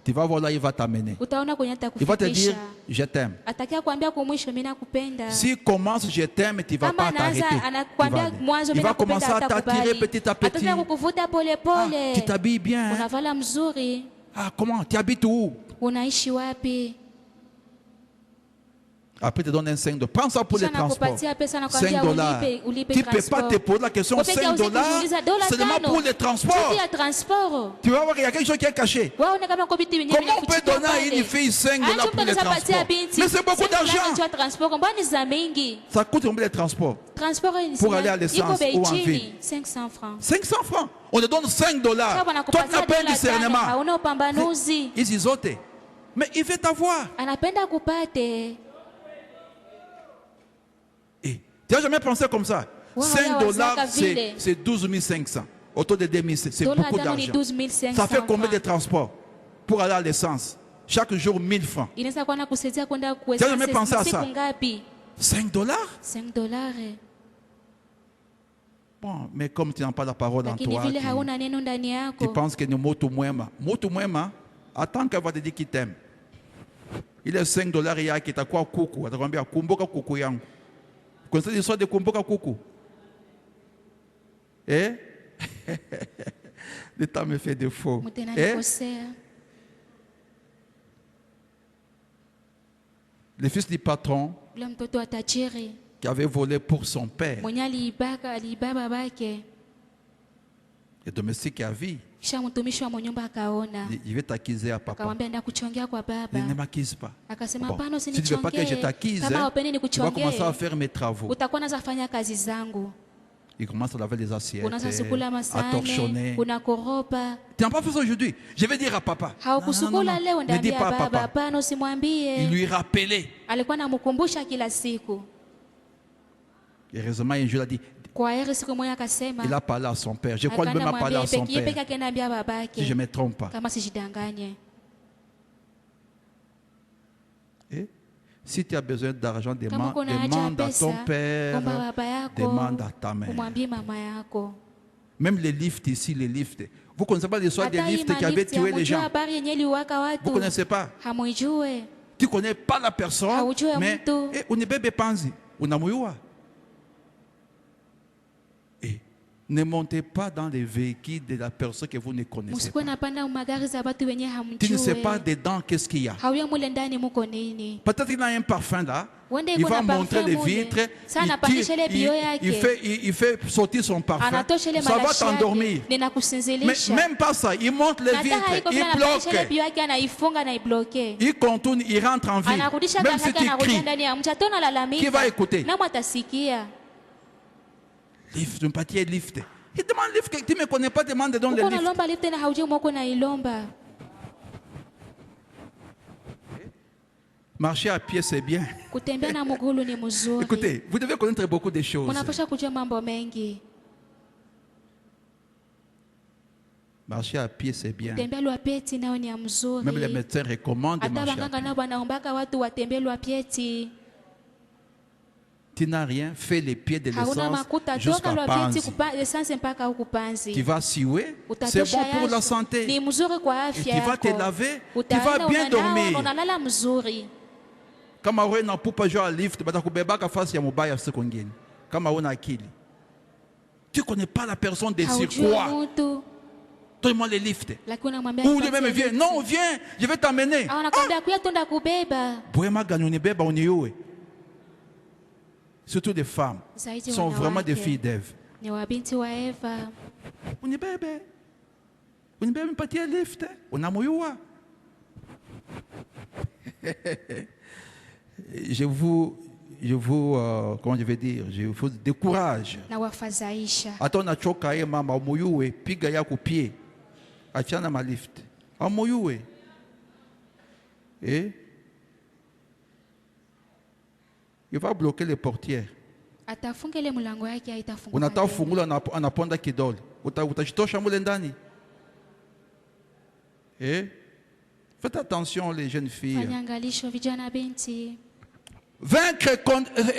Tu vas voir là, il va t'amener. Utaona kwenye Il va te dire, atakufikisha. je t'aime. Atakia kuambia kwa mwisho mimi nakupenda. S'il commence, je t'aime, tu ne vas Kama pas t'arrêter. anaanza anakuambia mwanzo Il mimi va commencer nakupenda à t'attirer atakubali. petit à petit. Ataanza kukuvuta pole pole. Tu t'habilles bien. Hein? Unavala mzuri. Comment? Tu habites où? Unaishi wapi? Après, tu te donnes un 5 $. Prends ça pour les Kisha transports. nakupatia pesa na 5 kwambia $. ulipe Tu ne peux pas transport. te poser la question Kopeka 5 uze $, kujiuliza dola seulement tano. pour les transports. Chuti ya transport. Tu vas voir qu'il y a quelque chose qui est caché. Waone kama kwa vitu vyenyewe Comment on peut donner à une fille 5 $ pour les transports? Mais c'est beaucoup d'argent. Transport mbona za mingi? Ça coûte combien les transports? Transport Pour aller à l'essence ou en ville. 500 francs. 500 francs. On te donne 5 $. Toi, tu n'as pas un discernement. Hauna upambanuzi. Ils isotent. Mais il veut t'avoir. Anapenda kupate. Tu n'as jamais pensé comme ça? Wow, 5 $, c'est 12 500. Autour de 2000, c'est Dola beaucoup tano ni d'argent. 12,500 Ça fait combien de francs. transports pour aller à l'essence? Chaque jour, 1000 francs. Inaweza kuwa nakusaidia kwenda Tu as jamais pensé à siku ça? ngapi? 5 $? 5 $. Bon, mais comme tu n'as pas la parole en Lakini toi, vile hauna neno ndani tu yako. penses que ni motu mwema. Motu mwema, attends qu'elle va te dire qu'il t'aime. Il est 5 $, il y a qui t'a quoi kuku. Atakwambia kumbuka kuku yangu. Vous connaissez l'histoire de kumbuka kuku? Eh? Le temps me fait défaut. Mtena Eh? nikosea. Le fils du patron Ule mtoto wa tajiri qui avait volé pour son père, mwenye aliiba babake, le domestique a vu, kisha mtumishi wa mnyumba akaona, il veut t'accuser à papa. akamwambia nenda kuchongea kwa Il ne baba. m'accuse pas. Akasema Bon, hapana, si tu ne veux pas que je usinichongee. t'accuse, Kama haupendi tu vas commencer à nikuchongee, faire mes travaux. utakuwa unaanza fanya kazi zangu. Il commence à laver les assiettes, Unaanza sukula à masahani, torchonner. unakoropa. Tu n'as pas fait ça aujourd'hui. Je vais dire à papa. Haukusukula leo, Ne dis ndaambia pas à baba, papa. hapana, Il usimwambie. lui rappelait. Alikuwa anamkumbusha kila siku. Heureusement, un jour, il a dit, Kwa heri siku moja akasema, il a parlé à son père. Je crois qu'il même a parlé à son yeye peke père. yake anaambia Si babake, je ne me trompe pas. kama sijidanganye. Et si tu as besoin d'argent, Kama uko na haja ya demande à ton pesa, père, omba baba yako, demande à ta mère. umwambie mama yako. Même les lifts ici, les lifts. Vous ne connaissez pas l'histoire des Hata hii lifts qui avaient malifti, tué les hamujua gens? habari yenye iliwaka Vous ne watu, connaissez pas? hamuijue. Tu ne connais pas la personne, Haujui mais mtu. on est bébé panzi, on a mouillé. Et ne montez pas dans les véhicules de la personne que vous ne connaissez Musikuwe pas. napanda magari za watu wenye Tu ne sais pas hamjue. dedans qu'est-ce qu'il y a. Hauya mule ndani muko nini? Peut-être qu'il a un parfum là. Wende Il iko va na montrer parfum les mule. vitres. Sana anapandisha ile bio yake. Il fait sortir son parfum. Anatosha ile Ça va marashi t'endormir. yake. Mais Ninakusinzilisha. même pas ça. Il monte les Na hata vitres. haiko vile Il anapandisha ile bloque. bio yake, anaifunga na ibloke. Il contourne. Il rentre en ville. Anarudisha Même gari si yake, tu anarudia cries. ndani ya mcha, tena lalamika. Qui va écouter? Na mwatasikia. Lift, un papier lift. Il demande lift. Tu ne me connais pas, demande donc le Uko lift. nalomba lift na haujui mwako na ilomba. Marcher à pied, c'est bien. Kutembea na mgulu ni mzuri. Écoutez, vous devez connaître beaucoup de choses. Mnapaswa kujua mambo mengi. Marcher à pied, c'est bien. Kutembea lwapeti nao ni ya mzuri. Même les médecins recommandent de Hata marcher à waganga pied. nao wanaombaka watu watembee lwapeti. Tu n'as rien, fais les pieds de Hauna l'essence makuta, jusqu'à toka lwapeti Panzi. esanse mpaka huku Tu Panzi. vas siouer, c'est Utatosha bon pour la jasho. Ni santé. mzuri kwa Et afya tu vas yako. te laver, tu Utaenda vas bien unanawa, dormir. unalala mzuri. Kama wewe na pupa juu ya lift, batakubebaka fasi ya mubaya siku ngine. Kama una akili. Tu connais pas la personne de Haujui surcroît. mtu. Donne-moi les lifts. Lakini unamwambia Ou nipatie lui-même viens. lift. Non, viens, je vais t'amener. Au anakwambia kuya tunda kubeba. Boema ganyoni beba uniue. Surtout des femmes. Zaidi Sont vraiment des wanawake. filles d'Ève. Ni wabinti wa Eva. Unibebe. Unibebe mpatie lift. Unamuyua. comment je vais dire, je vous décourage. na wafadhaisha. Hata unachoka ye mama, umuyue, piga yako pie. Achana malift. Umuyue. Et il va bloquer les portières. Atafunga ile mlango yake haitafunguka. Unataka fungula anaponda kidole. Utajitosha mule ndani. Et faites attention les jeunes filles. Fanya angalisho vijana binti. Vaincre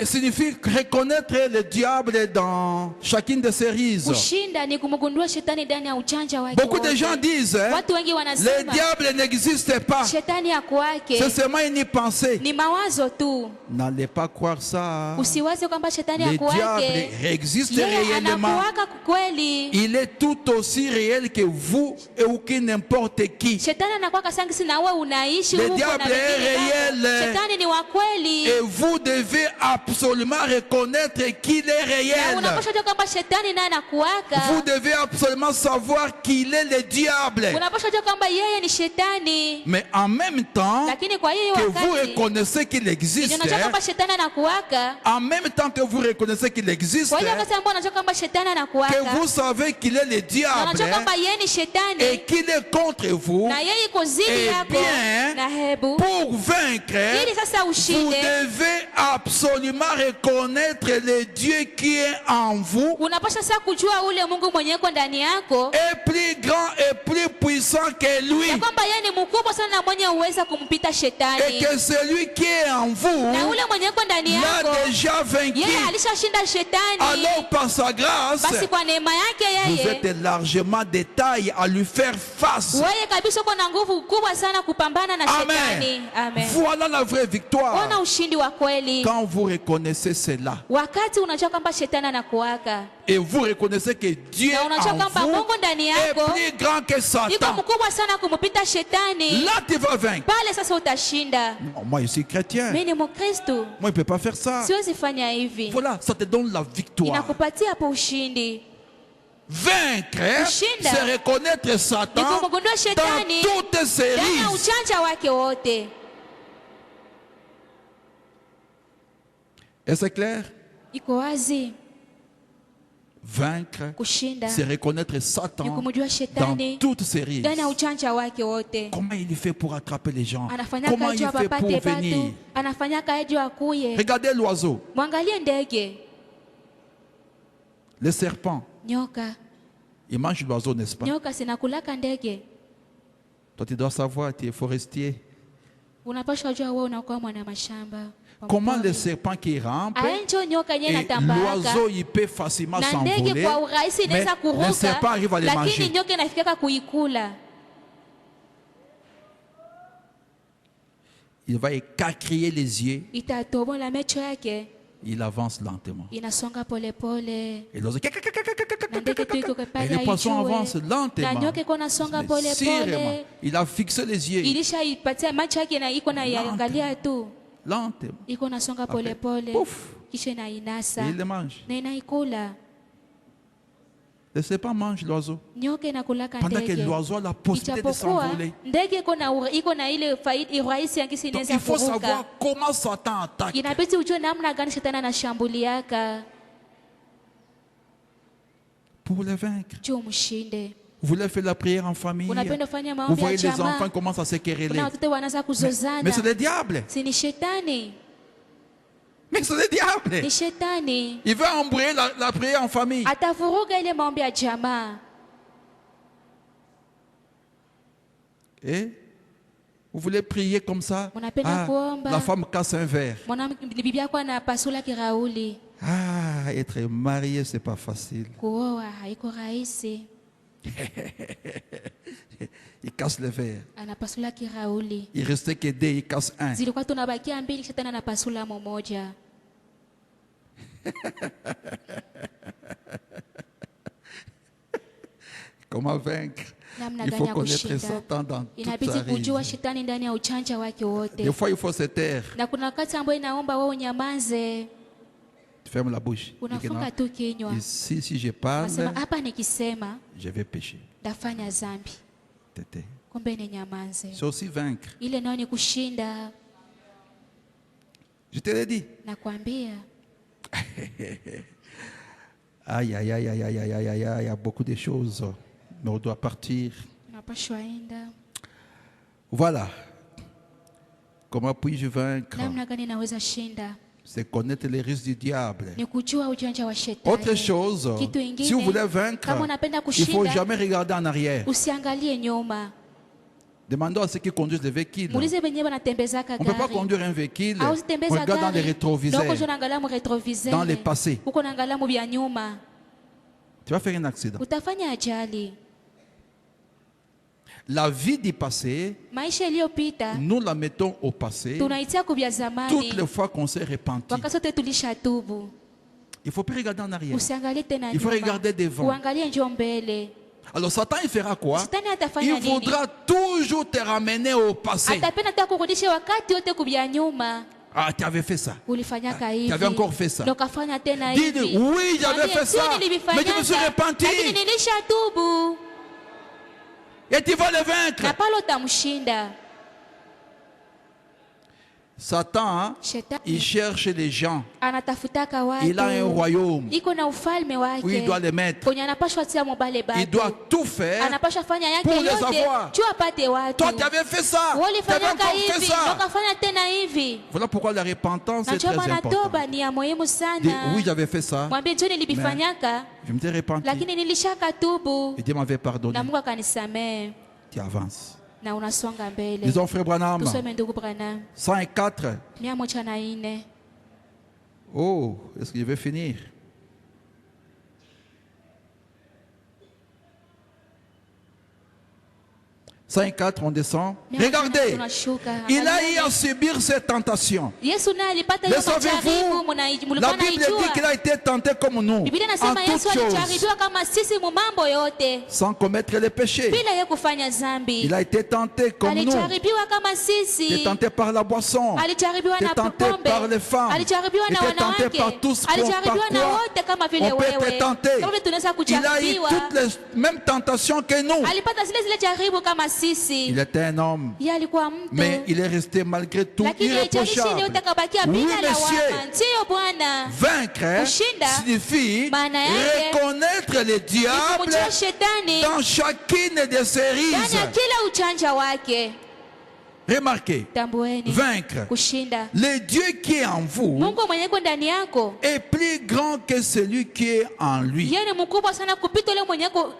signifie reconnaître le diable dans chacune de ses rises. Kushinda ni kumgundua shetani ndani ya ujanja wake. Beaucoup de gens disent, watu wengi le wanasema diable n'existe pas. shetani yako wake C'est seulement une pensée. ni mawazo tu. N'allez pas croire ça. Usiwaze kwamba shetani Le yako diable wake existe yeye réellement. anakuwaka kweli. Il est tout aussi réel que vous et ou que n'importe qui. Shetani anakuwaka sangi na wewe unaishi Le huko na diable est wengine bado. réel. Shetani ni wa kweli. Et vous devez absolument reconnaître qu'il est Na réel. unapaswa kujua kwamba shetani naye anakuwaka. Vous devez absolument savoir qu'il est le diable. Unapaswa kujua kwamba yeye ni shetani. Mais en même temps Lakini kwa hiyo que vous wakati reconnaissez qu'il existe, unajua kwamba shetani anakuwaka. en même temps que vous reconnaissez qu'il existe, Kwa hiyo wakati ambao unajua kwamba shetani anakuwaka. que vous savez qu'il est le Na diable unajua kwamba yeye ni et shetani. qu'il est contre vous, Na yeye iko zidi eh yako. bien, Na hebu pour vaincre, ili sasa vous ushinde devez absolument reconnaître le Dieu qui est en vous unapaswa sasa kujua ule Mungu mwenye yuko ndani yako. est plus grand et plus puissant que lui. Na kwamba yeye ni mkubwa sana na mwenye uweza kumpita Et shetani. que celui qui est en vous Na ule mwenye yuko ndani l'a yako déjà vaincu. yeye alishashinda shetani. Alors par sa grâce, Basi kwa neema yake vous yeye êtes largement de taille à lui faire face. wewe kabisa uko na nguvu kubwa sana kupambana na shetani. Amen. Amen. Voilà la vraie victoire. Ona ushindi wa kweli. Quand vous reconnaissez cela Wakati unajua kwamba shetani anakuwaka. et vous reconnaissez que Dieu Na unajua en kwamba vous Mungu ndani est yako plus grand que iko Satan, mkubwa sana kumpita shetani. là tu vas vaincre. Pale sasa utashinda. Non, moi je suis chrétien. Mimi ni Mkristo. Moi je ne peux pas faire ça. Siwezi fanya hivi. Voilà, ça te donne la victoire. Inakupatia hapo ushindi. Vaincre, Kushinda c'est reconnaître Satan ni kumgundua dans shetani toutes ses ndani ya rises. ujanja wake wote. Et c'est clair? Iko wazi. Vaincre, Kushinda c'est reconnaître ni Satan kumjua dans shetani toutes ses rises. ndani ya ujanja wake wote. Comment il fait pour attraper les gens? Anafanya Comment kaji il wa fait pour papate venir? batu, anafanya kaji wa kuye. Regardez l'oiseau, Mwangalie ndege, le serpent. nyoka. Il mange l'oiseau, n'est-ce pas? Nyoka sinakulaka ndege. Toi, tu dois savoir, tu es forestier. Unapaswa jua wewe unakuwa mwana mashamba. Comment le serpent qui rampe Aenjo nyoka yenyewe et natambaka. l'oiseau, il peut facilement Na ndege s'envoler, kwa urahisi mais inaweza le serpent kuruka, arrive à les lakini manger. nyoka inafikaka kuikula. Il va écarquiller les yeux, Itatobola macho yake, il avance lentement. inasonga polepole. Et l'oiseau, Na ndege tu iko et pale le poisson haijue. avance Na lentement. nyoka iko nasonga Mais sûrement, polepole. il a fixé les yeux Ilishaipatia macho yake na iko na yangalia tu. lentement. Iko nasonga Après, polepole. pouf, Kisha inainasa. et il le mange. Na inaikula. Le serpent mange l'oiseau. Nyoka inakulaka Pendant que ndege. l'oiseau a la possibilité de Ijapokuwa s'envoler. ndege iko na ile urahisi yake Donc inaweza il faut kuruka. savoir comment Satan attaque. Inabidi ujue namna gani shetani anashambuliaka Pour le vaincre. juu umshinde. Vous voulez faire la prière en famille. Unapenda kufanya Vous maombi ya voyez les jamaa. enfants commencent à se quereller. Kuna watoto wanaanza kuzozana. Mais c'est le diable. Si ni shetani, Mais c'est le diable. ni shetani. Il veut embrouiller la prière en famille. Atavuruga ile maombi ya jamaa. Et vous voulez prier comme ça. Unapenda kuomba. La femme casse un verre. Mwanamke bibi yako anapasula kirauli. Ah, être marié, c'est pas facile. Kuoa haiko rahisi. Il casse le verre. Anapasula kirauli. Il restait que deux, il casse un. Zilikuwa tunabakia mbili, shetani anapasula mmoja. Comment vaincre? Namna Il gani faut ya connaître kushinda? Satan dans toute sa Inabidi kujua ruse. shetani ndani ya ujanja wake wote. Des fois, il faut se taire. Na kuna wakati ambao inaomba wewe unyamaze, Tu fermes la bouche. Dis que unafunga non. tu kinywa. Ici, si je parle, Nasema hapa nikisema je vais pécher. ndafanya dhambi. Tété. Kumbe ni nyamaze. C'est aussi vaincre. Ile nayo ni kushinda. Je te l'ai dit. Nakwambia. Aïe, aïe, aïe, aïe, aïe, aïe, aïe, aïe, aïe, il y a beaucoup de choses. Mais on doit partir. Unapaswa enda. Voilà. Comment puis-je vaincre? Namna gani naweza shinda? C'est connaître les risques du diable. Ni kujua ujanja wa shetani. Autre chose, Kitu ingine, si vous voulez vaincre, kama unapenda il ne faut kushinda, jamais regarder en arrière. usiangalie nyuma. Demandons à ceux qui conduisent les véhicules. Muulize wenyewe wanatembezaka On ne peut pas gari. conduire un véhicule. Au On zitembeza regarde dans les gari. rétroviseurs, Noko unaangalia mu retroviseur. dans les passés. Uko unaangalia mu vya nyuma. Tu vas faire un accident. Utafanya ajali. La vie du passé, Maisha iliyopita nous la mettons au passé tunaitia kubya toutes zamani. les fois qu'on s'est repenti. Wakati sote tulishatubu. Il ne faut plus regarder en arrière. Usiangalie tena Il faut nyuma. regarder devant. Uangalie njoo mbele. Alors Satan, il fera quoi? Shetani atafanya Il nini? voudra toujours te ramener au passé. Atapenda hata kurudisha wakati wote kubya nyuma. Ah, tu avais fait ça. Ulifanyaka Tu hivi. avais encore fait ça. Ndio kafanya tena Dis, hivi. oui, j'avais Mwambie, fait sio ça. nilivifanyaka, Mais je me suis repenti. lakini nilishatubu. Et tu vas le vaincre. Na pale utamshinda. Satan, Shetani il cherche les gens. anatafutaka watu. Il a un royaume Iko na ufalme wake. où il doit les mettre. Kwenye anapashwa tia mobale bado. Il doit tout faire. Anapashwa fanya yake pour les yote. avoir. Tu apate watu. Toi, tu avais fait ça. Wewe Tu avais ulifanyaka encore fait hivi. Ndio ça. kafanya tena hivi. Voilà pourquoi la repentance Na est ndio très maana importante. toba ni ya muhimu Dis, sana. oui, j'avais fait ça. Mwambie njoo nilibifanyaka. Je me suis repenti. Lakini nilishaka tubu. Et Dieu m'avait pardonné. Na Mungu akanisamehe. Tu avances. Na unasonga mbele. Disons, frère Branham, Tuseme ndugu Branham. 104. 104. Oh, est-ce que je vais finir? « 104, on descend. Regardez, il a eu à subir cette tentation. Yesu naye alipata Le hiyo savez-vous? majaribu, La Bible dit qu'il a été tenté comme nous, Biblia en inasema Yesu toutes choses, alijaribiwa kama sisi mu mambo yote sans commettre les péchés. bila yeye kufanya dhambi. Il a été tenté comme nous. Alijaribiwa kama Il sisi. était tenté par la boisson. Alijaribiwa Il na était tenté pombe. par les femmes. Alijaribiwa Il na était tenté wanawake. par tous. Alijaribiwa na Par quoi wote kama vile on peut être wewe. tenté. Kama vile tunaweza Il a eu kujaribiwa. toutes les mêmes tentations que nous. Alipata zile jaribu kama sisi. Il était un homme, Yeye alikuwa mtu. mais il est resté malgré tout Lakini haijalishi ile irréprochable. utakabakia Oui, bila lawama. monsieur. Ndiyo Bwana. Vaincre Kushinda, signifie maana yake, reconnaître le diable Kumjua shetani dans chacune de ses ndani ya rises. kila ujanja wake. Remarquez, Tambueni. vaincre. Kushinda. Le Dieu qui est en vous Mungu mwenye yuko ndani yako est plus grand que celui qui est en lui. yeye ni mkubwa sana kupita yule mwenye yuko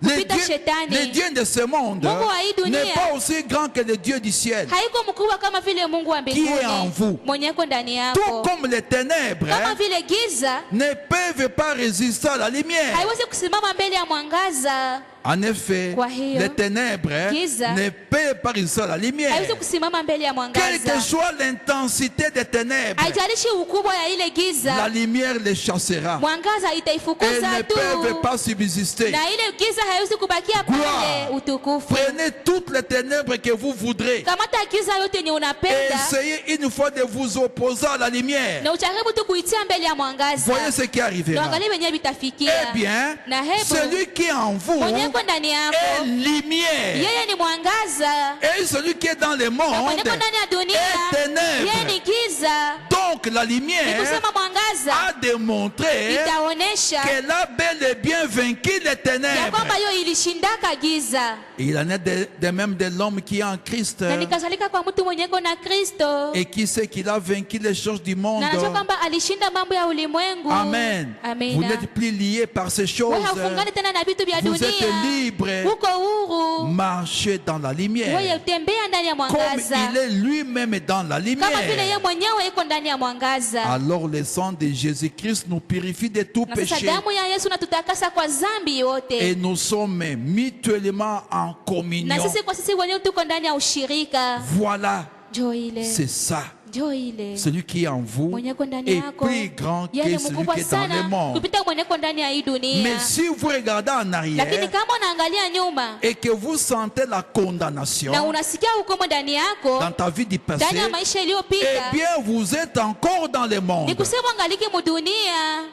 Le kupita Dieu, shetani. le Dieu de ce monde Mungu wa hii dunia n'est pas aussi grand que le Dieu du ciel. haiko mkubwa kama vile Mungu wa mbinguni Qui est en vous. mwenye yuko ndani Tout yako. comme les ténèbres Kama vile giza ne peuvent pas résister à la lumière. haiwezi kusimama mbele ya mwangaza. En effet, Kwa hiyo, les ténèbres giza ne peuvent pas résister à la lumière. haiwezi kusimama mbele ya Quelle que mwangaza. soit l'intensité des ténèbres, Haijalishi ukubwa ya ile la giza, lumière les chassera. mwangaza Elles itaifukuza ne tu. peuvent pas subsister. Na ile giza haiwezi kubakia pale. Gloire. Utukufu. Prenez toutes les ténèbres que vous voudrez. Kamata giza yote ni unapenda Essayez une fois de vous opposer à la lumière. na ujaribu tu kuitia mbele ya mwangaza. Voyez ce qui Na arrivera. angalia wenyewe vitafikia. Eh bien, Na hebu celui qui est en vous mwenye yuko ndani yako est lumière. yeye ni mwangaza. Et celui qui est dans le Na mwenye monde yuko ndani ya dunia est ténèbre. yeye ni giza. Donc la Ni lumière kusema mwangaza a démontré itaonesha qu'elle a bel et bien vaincu les ya ténèbres. kwamba hiyo ilishindaka giza. Et il en est de même de l'homme qui est en Christ Na nikazalika kwa mtu mwenye yuko na Kristo. et qui sait qu'il a vaincu les choses du monde. Na anajua kwamba alishinda mambo ya ulimwengu. Amen. Vous Amina. n'êtes plus liés par ces choses. Wewe haufungani tena na vitu vya Vous dunia. êtes libres. Uko huru. Marchez dans la Wewe lumière. utembea ndani ya Comme mwangaza. il est lui-même dans la Kama vile lumière. yeye mwenyewe yuko ndani ya mwangaza. Alors le sang de Jésus-Christ nous purifie de tout Na sasa péché. damu ya Yesu natutakasa kwa dhambi Et yote. nous sommes mutuellement en Na communion. sisi kwa sisi wenyewe tuko ndani ya ushirika. Voilà, Njoo ile. c'est ça. Njoo ile. Celui qui est en vous Mwenye yuko ndani est yako. plus grand Yeye que ni celui mkubwa qui est dans le sana monde. kupita mwenye yuko ndani ya hii dunia. Mais si vous regardez en Lakini arrière kama unaangalia nyuma et que vous sentez la condamnation na unasikia hukumu ndani yako dans ta vie du passé, ndani ya maisha eh iliyopita, bien vous êtes encore dans le ni monde. kusema angaliki mudunia.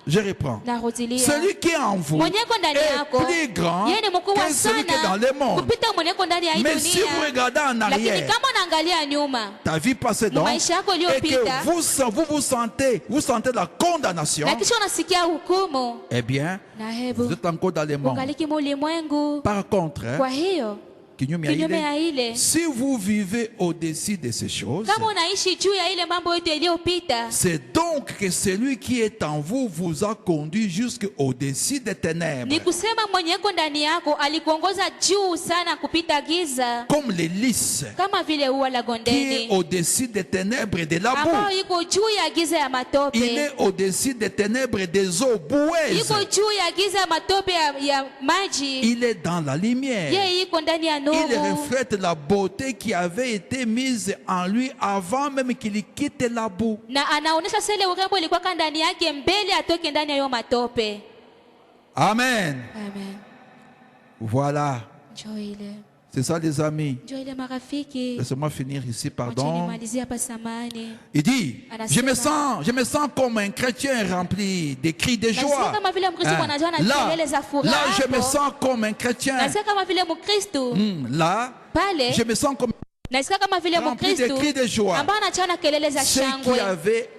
Je reprends. Narudilia. Celui qui est en vous Mwenye yuko ndani est yako, plus grand yeye ni mkubwa que celui qui est dans sana le monde. kupita mwenye yuko ndani ya hii Mais si dunia. vous regardez en Lakini arrière, kama unaangalia nyuma, ta vie passée donc, maisha yako et iliyopita, que vous sentez la condamnation, na kisha unasikia hukumu, eh bien, na vous hebu êtes encore dans le monde. ungaliki ulimwengu. Par contre, hein, Kwa hiyo kinyume kinyume ya ile, si vous vivez au-dessus de ces choses, kama unaishi juu ya ile mambo yote iliyopita, c'est donc que celui qui est en vous vous a conduit jusqu'au-dessus des ténèbres. ni kusema mwenye yuko ndani yako alikuongoza juu sana kupita giza, Comme les lys kama vile ua la qui est gondeni au-dessus des ténèbres et de la ambao boue. iko juu ya giza ya Il matope, est au-dessus des ténèbres et des eaux boueuses. iko juu ya giza ya matope ya maji. Il est dans la lumière. Yeye iko ndani ya Il nuru, reflète la beauté qui avait été mise en lui avant même qu'il quitte la boue. na anaonesha sele urembo ilikuwa ndani yake mbele atoke ndani ya hiyo matope. Amen. Amen. Voilà. Njoo ile, C'est ça les amis. njoo ile marafiki. Laissez-moi finir ici, Wacha pardon. nimalizie hapa samani. Il dit, Anasema, je me sens comme un chrétien rempli de cris de Nasikia joie. kama vile Mkristo Hein. anajua na Là, kelele za furaha là, je me hapo. sens comme un chrétien. Nasikia kama vile Mkristo Là, pale, je me sens comme nasikia kama vile rempli de Mkristo cris de joie. ambaye anachana kelele za Ce qui shangwe.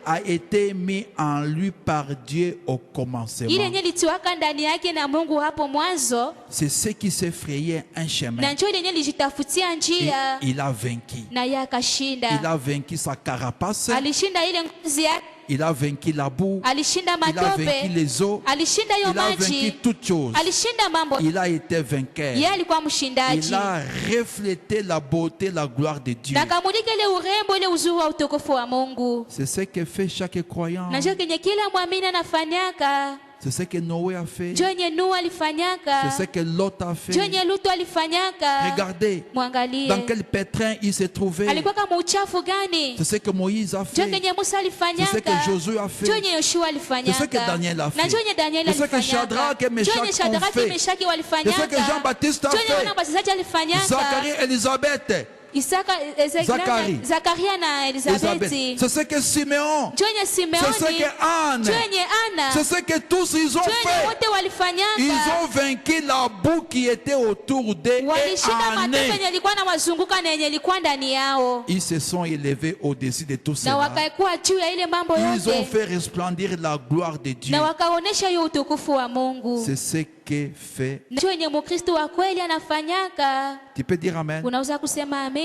a été mis en lui par Dieu au commencement. Ile yenye litiwaka ndani yake na Mungu hapo mwanzo, C'est ce qui s'est frayé un chemin. na njoo ile yenye lijitafutia Et njia, il a vaincu. na yeye Il akashinda. a vaincu sa carapace. Alishinda ile ngozi yake, Il a vaincu la boue. alishinda Il a vaincu matope, les eaux. alishinda hiyo Il a vaincu maji, toutes choses. alishinda mambo. Il a été vainqueur. Yeye alikuwa mshindaji, Il a reflété la beauté, la gloire de Dieu. na kamulika ile urembo, ile uzuri wa utukufu wa Mungu. C'est ce que fait chaque croyant. Na njoo kenye kila mwamini anafanyaka, C'est ce que Noé a fait. njoo yenye Nuhu alifanyaka, C'est ce que Lot a fait. njoo yenye Lutu alifanyaka. Regardez Mwangalie dans quel pétrin il s'est trouvé. alikuwa kama uchafu gani, C'est ce que Moïse a njoo fait. kenye Musa C'est ce alifanyaka, que Josué a njoo fait. yenye Yoshua C'est ce que alifanyaka, Daniel a fait. na njoo yenye Daniel C'est ce que alifanyaka, Shadrach et njoo yenye Meshach ont Shadraki fait. Meshaki C'est ce walifanyaka, que Jean-Baptiste a njoo yenye fait. Yohana Mbatizaji alifanyaka, Zacharie et Élisabeth. Zacharie. Zakaria na Elizabeti, C'est ce que Simeon. njoo yenye C'est Simeoni, ce que Anne. njoo yenye Ana, C'est ce que tous ils ont njoo yenye fait. wote walifanyaka. Ils ont vaincu la boue qui était autour d'eux et Walishinda en matope eux. yenye ilikuwa na wazunguka na yenye ilikuwa ndani yao, Ils se sont élevés au-dessus de tout na cela. wakaekuwa juu ya ile mambo Ils ont yote, fait resplendir la gloire de Dieu. na wakaonesha hiyo utukufu wa Mungu. C'est ce que fait. Ndio yenye Mkristo wa kweli anafanyaka. Tu peux dire Amen. Unaweza kusema amina.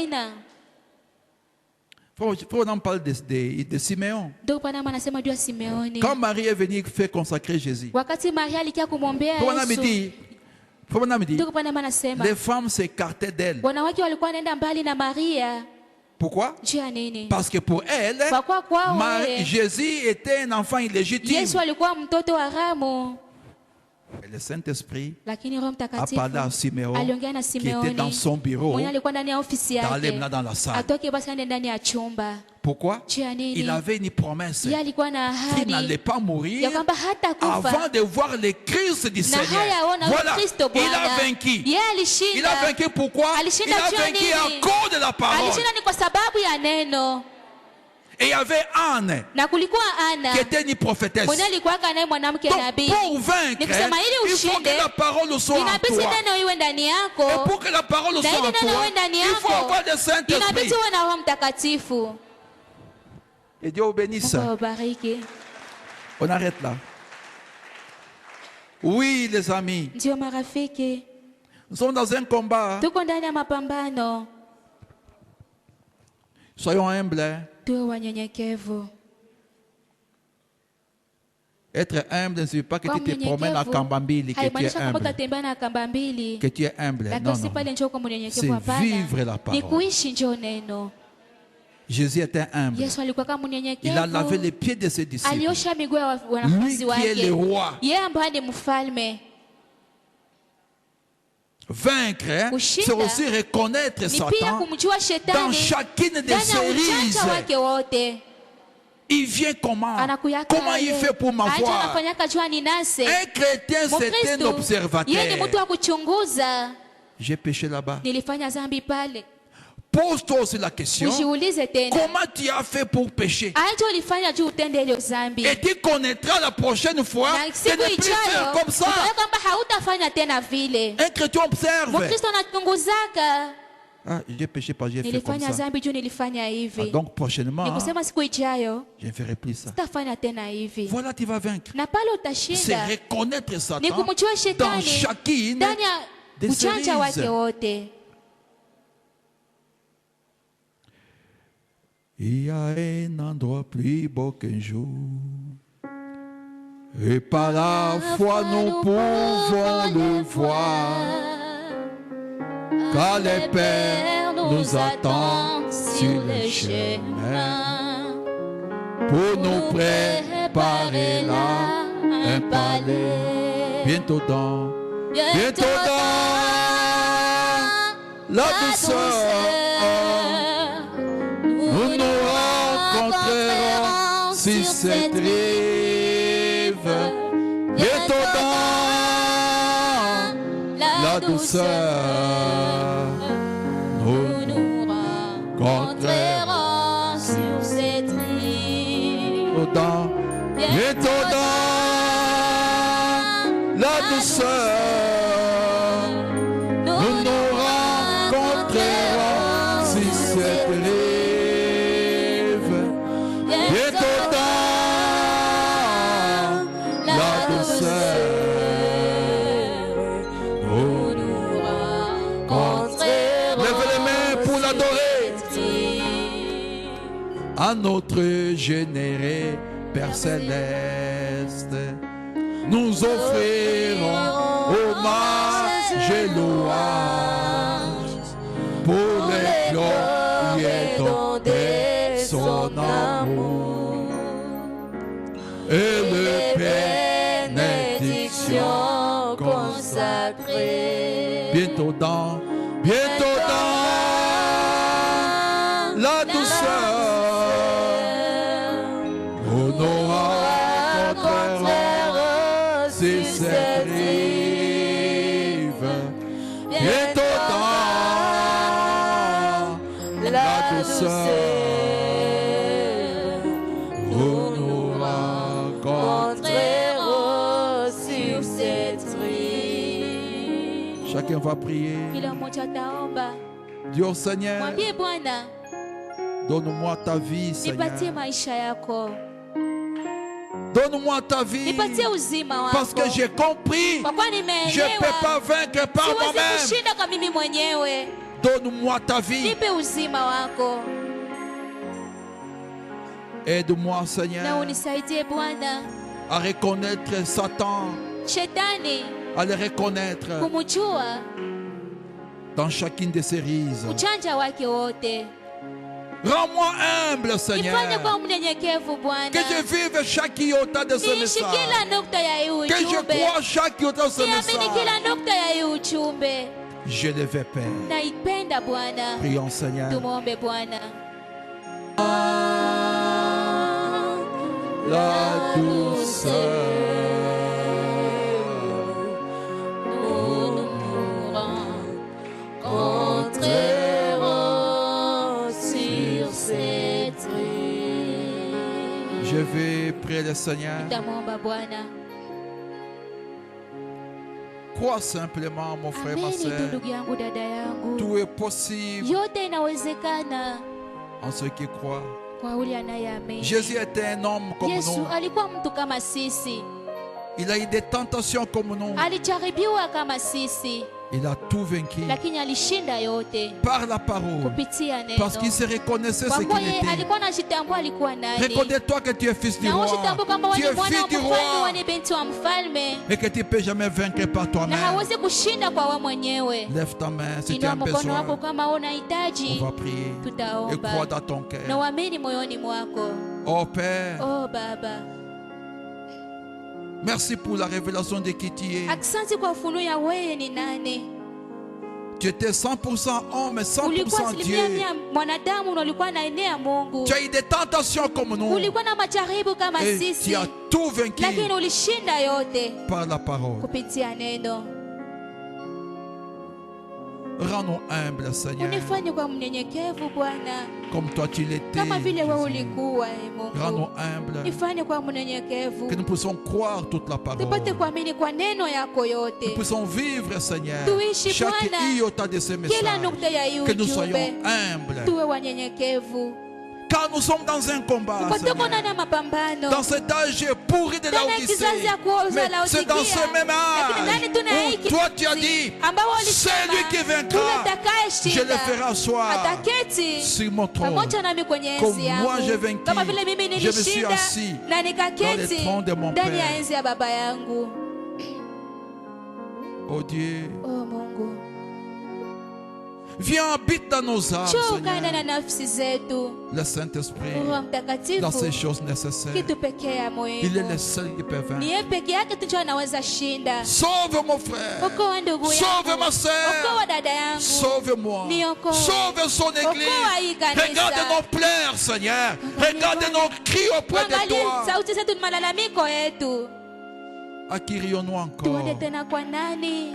Faut on parle de Simeon. Ndio Bwana anasema juu ya Simeoni. Quand Marie est venue faire consacrer Jésus, Wakati Maria alikia kumwombea faut on me Yesu, dit, ndio Bwana anasema les femmes s'écartaient d'elle. wanawake walikuwa wanaenda mbali na Maria. Pourquoi? Juu ya nini? Parce que pour elle, Kwa kuwa kwao Jésus était un enfant illégitime. Yesu alikuwa mtoto haramu, Et le Saint-Esprit lakini Roho a Mtakatifu parlé à Simeon aliongea na qui était dans Simeoni son bureau, mwenye alikuwa ndani ya ofisi d'aller yake, maintenant dans la salle. atoke basi aende ndani ya chumba. Pourquoi? Juu ya nini? Il avait une promesse Yeye alikuwa na qu'il n'allait ahadi pas mourir ya kwamba hata avant kufa de voir le Christ du na Seigneur. hayaona Voilà, Kristo il a Bwana. vaincu. Yeye Il a alishinda. vaincu pourquoi? Il Alishinda a juu ya vaincu nini? à cause de la parole. Alishinda ni kwa sababu ya neno. Et il y avait Anne Na kulikuwa Ana qui était une prophétesse. mwenye alikuwa naye mwanamke Donc, nabii. pour vaincre, Nikusema ili il faut ushinde, que la parole soit en inabidi toi. neno iwe ndani yako. Et pour que la parole Na soit ili en neno toi, iwe ndani il faut yako, avoir le Saint-Esprit. inabidi uwe na Roho Mtakatifu. Et Dieu vous bénisse. Mungu awabariki. On arrête là. Oui, les amis, Ndio marafiki, nous sommes dans un combat. tuko ndani ya mapambano. Soyons humbles. Tuwe wanyenyekevu. Être humble ne signifie pas que Kwa tu te promènes à mnyenyekevu Kambambili, que tu haimaanishi es kwamba humble. utatembea na kamba mbili, Que tu es humble. lakini Non, si non. pale njoo kwa mnyenyekevu. C'est Hapana, vivre la ni parole. kuishi njoo neno. Jésus était humble. Yesu alikuwa kama Il a lavé mnyenyekevu, les pieds de ses disciples. aliosha miguu ya Lui wanafunzi qui est le wake, roi. yeye ambaye ni mfalme. Vaincre, hein, Kushinda c'est aussi reconnaître Ni pia Satan kumjua dans shetani chacune de ndani ses ya ujanja rises. wake wote. Il vient comment? Anakuyaka Comment il yeye. fait pour Aje m'avoir? anafanyaka jua ninase. Un chrétien, c'est un Mkristo yeye ni observateur. mtu wa kuchunguza. J'ai péché là-bas. Nilifanya dhambi pale, pose-toi aussi la question. Ujiulize tena. Comment tu as fait pour pécher? Acha ulifanya juu utende hilo dhambi. Et tu connaîtras la prochaine fois Na de siku ne plus faire ijayo comme ça. utaona kwamba hautafanya tena vile. Un chrétien observe. Mkristo anachunguzaka. Ah, j'ai péché parce que j'ai fait comme Nilifanya ça. dhambi juu nilifanya hivi. Ah, donc prochainement, Ni kusema siku ijayo je ne ferai plus ça. sitafanya tena hivi. Voilà, tu vas vaincre. Na pale C'est utashinda. reconnaître Ni Satan kumjua dans shetani chacune ndani ya de ses ujanja wake rises. wote. Il y a un endroit plus beau qu'un jour. Et par la foi nous pouvons le voir. Car les pères nous attendent sur le chemin pour nous préparer là un palais. Bientôt dans la douceur, nous nous rencontrerons sur cette rive. Bientôt dans la douceur, nous nous rencontrerons sur cette rive. Bientôt dans la douceur, nous nous rencontrerons sur cette rive. Bientôt dans la douceur, nous nous rencontrerons. Levez les mains pour l'adorer. À notre généré Père Céleste, nous offrirons hommage et louange pour les glorieux dons de son amour et les bénédictions consacrées. Bientôt dans la douceur, nous nous rencontrerons sur cette rive. Bientôt dans la douceur, nous nous rencontrerons sur cette rive. Chacun va prier. Kila mmoja ataomba. Dis au Seigneur, Mwambie Bwana, donne-moi ta vie, nipatie Seigneur. maisha yako. Donne-moi ta vie. Nipatie uzima wako. Parce que j'ai compris. Kwa kuwa Je ne nimeelewa. peux pas vaincre par Siwezi moi-même. kushinda kwa mimi mwenyewe. Donne-moi ta vie. Nipe uzima wako. Aide-moi, Na Seigneur, unisaidie Bwana. à reconnaître Satan, Shetani à le reconnaître kumjua dans chacune de ses rises. ujanja wake wote. Rends-moi humble, Seigneur. Nifanye kwa mnyenyekevu Bwana. Que je vive chaque iota de ce Niishi message. kila nukta ya hii Que je ujumbe. croie chaque iota de ce Niamini message. kila nukta ya hii ujumbe. Je le vais, Père. Naipenda Bwana. Prions, Seigneur. Tumwombe Bwana. La douceur. Nous nous rencontrerons sur cette rive. Je vais prier le Seigneur. Nitamwomba Bwana. Crois simplement, mon frère, ma Amini tu soeur. ndugu yangu, dada yangu. Tout est possible Yote inawezekana en ceux qui croient. kwa yule anayeamini. Jésus était un homme comme Yesu nous. alikuwa mtu kama sisi. Il a eu des tentations comme nous. Alijaribiwa kama sisi, Il a tout vaincu lakini alishinda yote par la parole. kupitia neno. Parce qu'il se reconnaissait Kwa ce kuwa qu'il yeye était. alikuwa anajitambua alikuwa nani. Reconnais-toi que tu es fils du Na roi. ujitambue kwamba Tu wewe ni es mwana wa fils du mfalme, roi. wewe ni binti wa mfalme, Et que tu ne peux jamais vaincre par na toi-même. hawezi kushinda kwa wewe mwenyewe. Lève ta main si tu as Inua mkono besoin. wako kama On unahitaji. va prier. Et Tutaomba crois dans ton na cœur. uamini moyoni mwako. Oh Père, Oh Baba, merci pour la révélation de qui tu es. asante kwa ufunuo ya wewe ni nani. Tu étais 100% homme et Ulikuwa 100% Dieu. asilimia mia mwanadamu na ulikuwa na enea Mungu. Tu as eu des tentations comme nous. Ulikuwa na majaribu kama Et tu sisi, as tout vaincu lakini ulishinda yote par la parole. kupitia neno. Rends-nous humbles, Seigneur. Unifanye kwa mnyenyekevu Bwana, Comme toi tu l'étais. kama vile wewe Jésus. ulikuwa Mungu. Rends-nous humbles. Nifanye kwa mnyenyekevu, Que nous puissions croire toute la parole. tupate kuamini kwa neno yako Nous yote, puissions vivre, Seigneur, Tuishi, chaque Bwana, iota de ces kila messages. nukta ya hii Que nous soyons ujumbe, humbles. tuwe wanyenyekevu, Car nous sommes dans un combat, kwa tuko Seigneur. ndani ya mapambano. Dans cet âge pourri de la Ndani ya kizazi ya kuoza la Mais c'est dans ce même lakini ndani tuna âge hiki où toi tu as dit, ambao celui qui walisema vaincra, yule atakaye je le ferai shinda asseoir ataketi sur mon trône. pamoja nami kwenye Comme enzi moi j'ai yangu, vaincu, kama vile mimi je me suis nilishinda assis na dans le nikaketi trône de mon ndani ya Père. enzi ya baba yangu. Oh Dieu, Oh Mungu, viens habite dans nos âmes, njoo ukae ndani Seigneur. ya nafsi zetu. Le Saint-Esprit, Roho dans Mtakatifu, ces choses nécessaires, kitu pekee ya il est muhimu, le seul qui peut ni vaincre. yeye peke yake tu ndio anaweza shinda. Sauve mon frère, Okoa ndugu sauve yangu, ma soeur, okoa dada yangu, sauve-moi, Niokoe. sauve son église. Okoa hii kanisa. Regarde nos pleurs, Seigneur. Regarde nos cris auprès de Tuangalie toi. sauti zetu na malalamiko yetu. À qui rions-nous encore? Tuende tena kwa nani?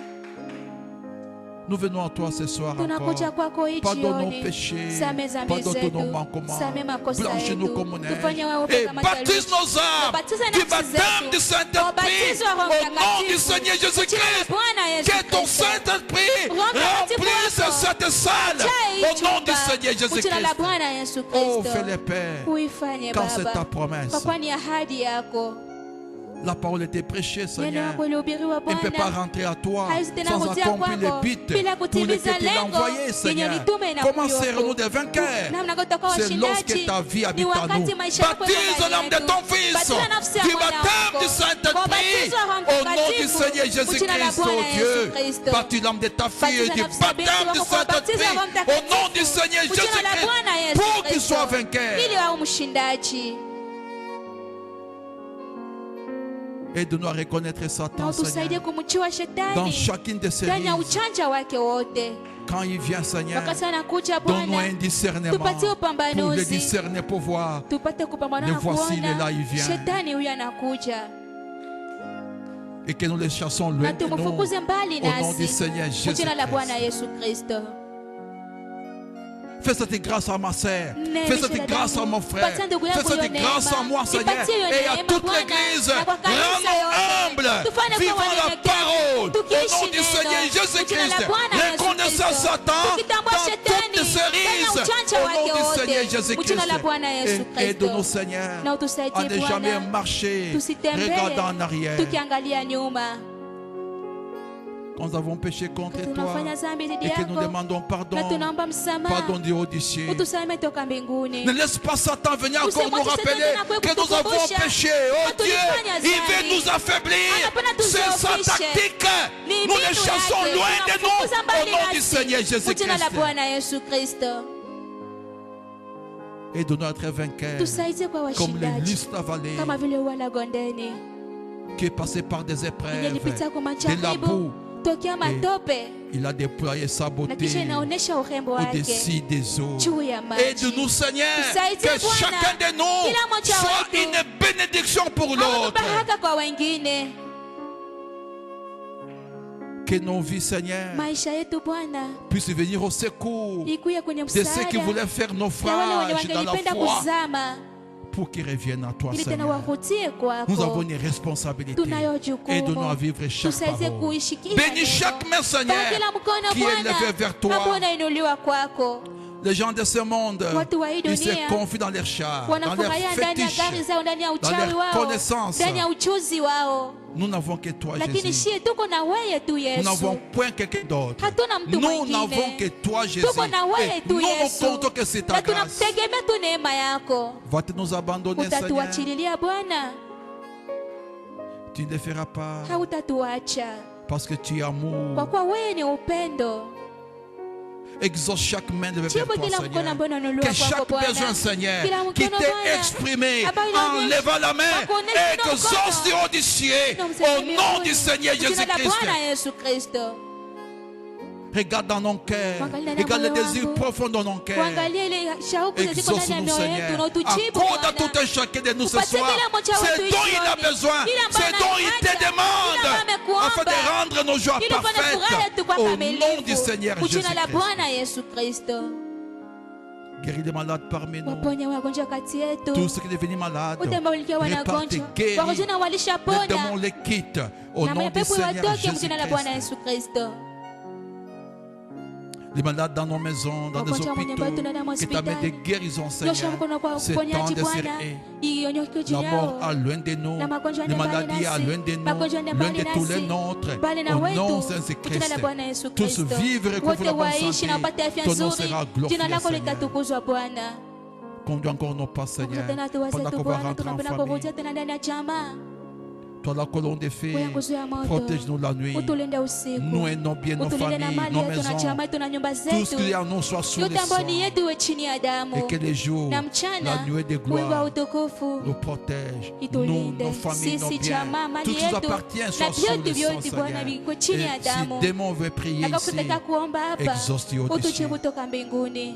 Nous venons à toi ce soir encore. Tunakuja kwako hii Pardonne nos jioni. péchés. Same dhambi Pardonne zetu. nos manquements. Same makosa Blanchis-nous yetu. comme neige. Tufanye weupe Et kama baptise theluji. nos âmes Baptiza du nafsi baptême zetu. du Saint-Esprit. Ubatizo wa Roho Au nom Mtakatifu. du Seigneur Jina la Jésus-Christ. Bwana Yesu Que ton Kristo. Saint-Esprit Roho Mtakatifu remplisse wako. cette salle. Jai Au nom du chumba. Seigneur Kwa jina la Jésus-Christ. Bwana Yesu Oh, Kristo. fais-le, Père. Uifanye Quand c'est ta Baba, promesse. kwa kuwa ni ahadi yako. La parole était prêchée, Neno Seigneur. yako ilihubiriwa Il ne peut pas Bwana, rentrer à toi haiwezi tena sans kujia accomplir les kwako buts bila pour kutimiza lesquels tu l'as lengo envoyé, yenye Seigneur. litume na Comment kuyoku. serons-nous des vainqueurs? Namna gani tutakuwa C'est lorsque washindaji? ta vie Ni habite en nous. wakati maisha yako Baptise yako ndani l'âme de yetu. ton Fils Batiza nafsi ya du mwana baptême wako. du Kwa Saint-Esprit. ubatizo wa Roho Au nom du Mtakatifu. Seigneur Kwa jina la Jésus-Christ, Bwana oh Yesu Dieu. Kristo. Baptise l'âme de ta fille Batiza du nafsi ya binti baptême du wako kwa ubatizo wa Roho Saint-Esprit. Au nom du Mtakatifu. Seigneur Kwa jina la Bwana Jésus-Christ. Yesu Pour qu'il Kristo. soit vainqueur. Ili wawe mshindaji. Aide-nous à reconnaître Na Satan, utusaidie Seigneur. kumjua Dans shetani chacune de ses ndani ya rives. uchanja wake wote. Quand il vient, Seigneur, Wakati anakuja donne-nous Bwana, un discernement tupatie pour upambanuzi. le discerner, pour voir. tupate kupambana Le na voici, il est là, kuona il vient. shetani huyu anakuja, Et que nous les chassons loin na de nous. tumfukuze mbali Au nom du nasi Seigneur kwa jina la Bwana Jésus-Christ. Yesu Kristo. Fais cette grâce à ma sœur. Neema Fais cette shida grâce à damu. mon frère. Patia ndugu Fais yangu hiyo cette grâce à neema. moi, Seigneur. Nipatie hiyo Et à neema, toute Bwana, l'église. na kwa kanisa Rends-nous yote. humbles. Tufanye kuwa Vivons la wanyenyekevu. parole. Au Tukiishi nom du neno. Seigneur Kwa jina la Jésus-Christ. Bwana Yesu Reconnaissant Kristo. Satan Tukitambua dans shetani toutes ses ndani ya rises. uchanja Au wake nom du wote. Seigneur Kwa Jésus-Christ. jina la Bwana Yesu Et aide-nous, Kristo. Seigneur, Na à utusaidie ne jamais Bwana, marcher. tusitembee Regardant en arrière. tukiangalia nyuma. Quand nous avons péché contre toi Tunafanya dhambi dhidi et que nous yako demandons pardon. na tunaomba msamaha, Pardon du haut du ciel. utusamee toka mbinguni. Ne laisse pas Satan venir encore Usimwache nous Shetani rappeler tena kuja que nous avons kutukumbusha. péché. Oh Kwa Dieu, tulifanya il dhambi. veut nous affaiblir. Anapenda C'est sa tuzoofishe. tactique. Ni Nous mbinu les chassons yake. loin de nous. Tunamfukuza mbali Au nom du nasi. Seigneur Kwa jina la Jésus-Christ. Bwana Yesu Kristo. Et de notre vainqueur. Tusaidie kwa Comme les washindaji listes la vallée kama vile ua la Gondeni qui est passé par des yenye épreuves, lipita kwa de la majaribu boue. tokea matope, Il a déployé sa na beauté kisha inaonyesha urembo wake au-dessus des eaux. juu ya maji. Aide-nous, Seigneur, Tusaidie que Bwana. chacun de nous Kila mmoja soit wetu une bénédiction pour awe l'autre. baraka kwa wengine. Que nos vies, Seigneur, Maisha yetu Bwana puissent venir au secours ikuye kwenye de ceux qui msaada voulaient faire na wale naufrage dans la wangelipenda foi kuzama pour qu'ils reviennent à toi, ili tena Seigneur. warudie Nous avons kwako. une responsabilité. Tunayo Aide-nous à jukumu, vivre chaque tusaidie parole. kuishi kila Bénis neno. chaque main, Seigneur, Kwa kila mkono qui est levé Bwana vers toi. ambao unainuliwa kwako. Les gens de ce monde, Watu wa hii ils se dunia confient dans leurs chars, dans leurs wanafurahia ndani ya fétiches. gari zao, ndani ya dans uchawi leur wao, connaissance. ndani ya uchuzi wao, Nous n'avons que toi, lakini Jésus. shie tuko na wewe tu Nous Yesu. n'avons point quelqu'un d'autre. Hatuna mtu Nous mwingine. n'avons que toi, Jésus. Tuko na wewe Et tu nous Yesu, ne comptons que c'est ta na grâce. tunakutegemea tu neema yako. Va-tu nous abandonner, Seigneur? Utatuachililia Bwana, Tu ne le feras pas hautatuacha parce que tu es amour. kwa kuwa wewe ni upendo. Exauce chaque main de vers Jibu toi, kila Seigneur. mkono ambao unanuliwa Que kwako chaque Bwana. besoin, Seigneur, Kila qui mkono t'est Bwana exprimé ambao en inaonyesha levant la main wakuonesha et que mkono. sorte du haut du ciel Na au mseme nom mbinguni. du Seigneur Kwa jina la Jésus-Christ. Bwana Yesu Kristo. Regarde dans nos cœurs. Mwangalie ndani ya Regarde les moyo désirs wangu. profonds dans nos cœurs. Uangalie ile shauku ziko ndani ya Exauce-nous, mioyo yetu Seigneur. na utujibu Accorde à Bwana. tout un chacun de nous ce Upatie soir kila mmoja ce wetu dont il a jioni. besoin, Kila ce ambaye dont il anahitaji, te kila demande, ambaye amekuomba. afin de rendre nos joies Ili ufanye furaha yetu kwa parfaites au nom du kamilifu. Seigneur Kwa jina la Jésus-Christ. Bwana Yesu Kristo. Guéris les malades parmi nous. Waponye wagonjwa kati yetu. Tous ceux qui sont devenus malades, Wote ambao walikuwa réparte, wanagonjwa. guéris. Wagonjwa Les walishapona. démons les quittent au Na nom du mapepo Seigneur watoke kwa jina la Bwana Jésus-Christ. Yesu Kristo. Les malades dans nos maisons, dans nos Wagonjwa wenye hôpitaux, mbali ndani ya que ta main de hospitali. guérison, Nyosha Seigneur, mkono kwa c'est temps uponyaji de Bwana. serrer. Ionyoke juu La mort yao. à loin de nous, Na magonjwa les ni mbali maladies à nasi. loin de nous, Magonjwa ni loin mbali de tous les nasi. nôtres. Mbali na Au nom wetu. de Kwa jina Jésus-Christ, la Bwana Yesu tous Kristo. vivre et Wote que la bonne waishi na santé. wapate afya Ton nom nzuri. sera Jina glorifié, lako Seigneur. litatukuzwa Bwana. Conduis encore nos pas, Seigneur, Tena tuweze pendant tu qu'on va Bwana, rentrer en tunapenda famille. kurudia tena ndani ya jamaa. Toi, la colonne de feu, Wewe nguzo ya moto. protège-nous la nuit. Utulinde usiku. Nous aidons bien nos Utulinde na familles, mali nos yetu na maisons. jamaa yetu na nyumba Tout ce qu'il y zetu. a en nous soit sous le Yote ambayo ni sang. yetu iwe chini ya damu. Et que les jours, Na la mchana nuée de Mungu wa gloire utukufu nous protège. Nous, itulinde. nos familles, nos Sisi biens. jamaa, Tout mali ce qui nous yetu appartient na soit sous vyote le sang, vyote Bwana Seigneur. viko chini ya Et si damu. démon veut prier Na ici, kutaka kuomba hapa. exauce au-dessus. Utujibu toka mbinguni.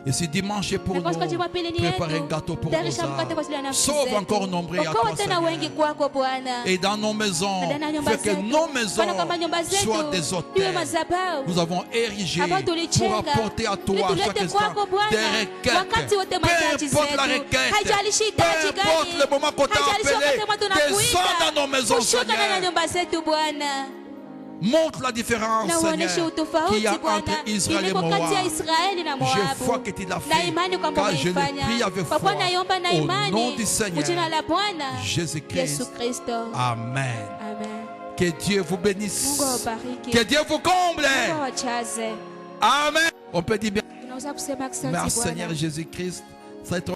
Et si dimanche est pour Na nous, kwa siku ya Jumapili ni prépare un yetu. gâteau pour nos Tayarisha mkate kwa ajili ya âmes. nafsi Sauve zetu. encore nombreux à Okoa toi, tena Seigneur. wengi kwako Bwana. Et dans nos maisons, Na ndani ya nyumba fais que zetu. nos maisons Fanya kwamba nyumba zetu soient des iwe hôtels. madhabahu. Nous avons érigé Ambayo pour tulichenga. apporter à toi Ili à tulete chaque instant kwako Bwana. des requêtes. Wakati wote mahitaji Peu importe la zetu. requête, Haijalishi peu hitaji importe gani. le moment qu'on t'a Haijalishi appelé, wakati ambao tunakuita. descends dans nos maisons, Kushuka ndani ya Seigneur. nyumba zetu Bwana. Montre la différence, Na uoneshe Seigneur, utofauti qu'il y a Bwana. entre Israël et Iliko kati ya Moab. Israeli na Je Moabu. vois que tu l'as Na fait, imani kwamba car je l'ai umeifanya. pris avec Kwa foi. kuwa naiomba na Au nom imani. du Seigneur, Kwa jina la Bwana Jésus-Christ. Yesu Kristo. Amen. Amen. Que Dieu vous bénisse. Mungu awabariki. Que Dieu vous comble. Mungu awajaze. Amen. On peut dire bien. Tunaweza kusema asante Merci Seigneur Bwana. Jésus-Christ. Ça va être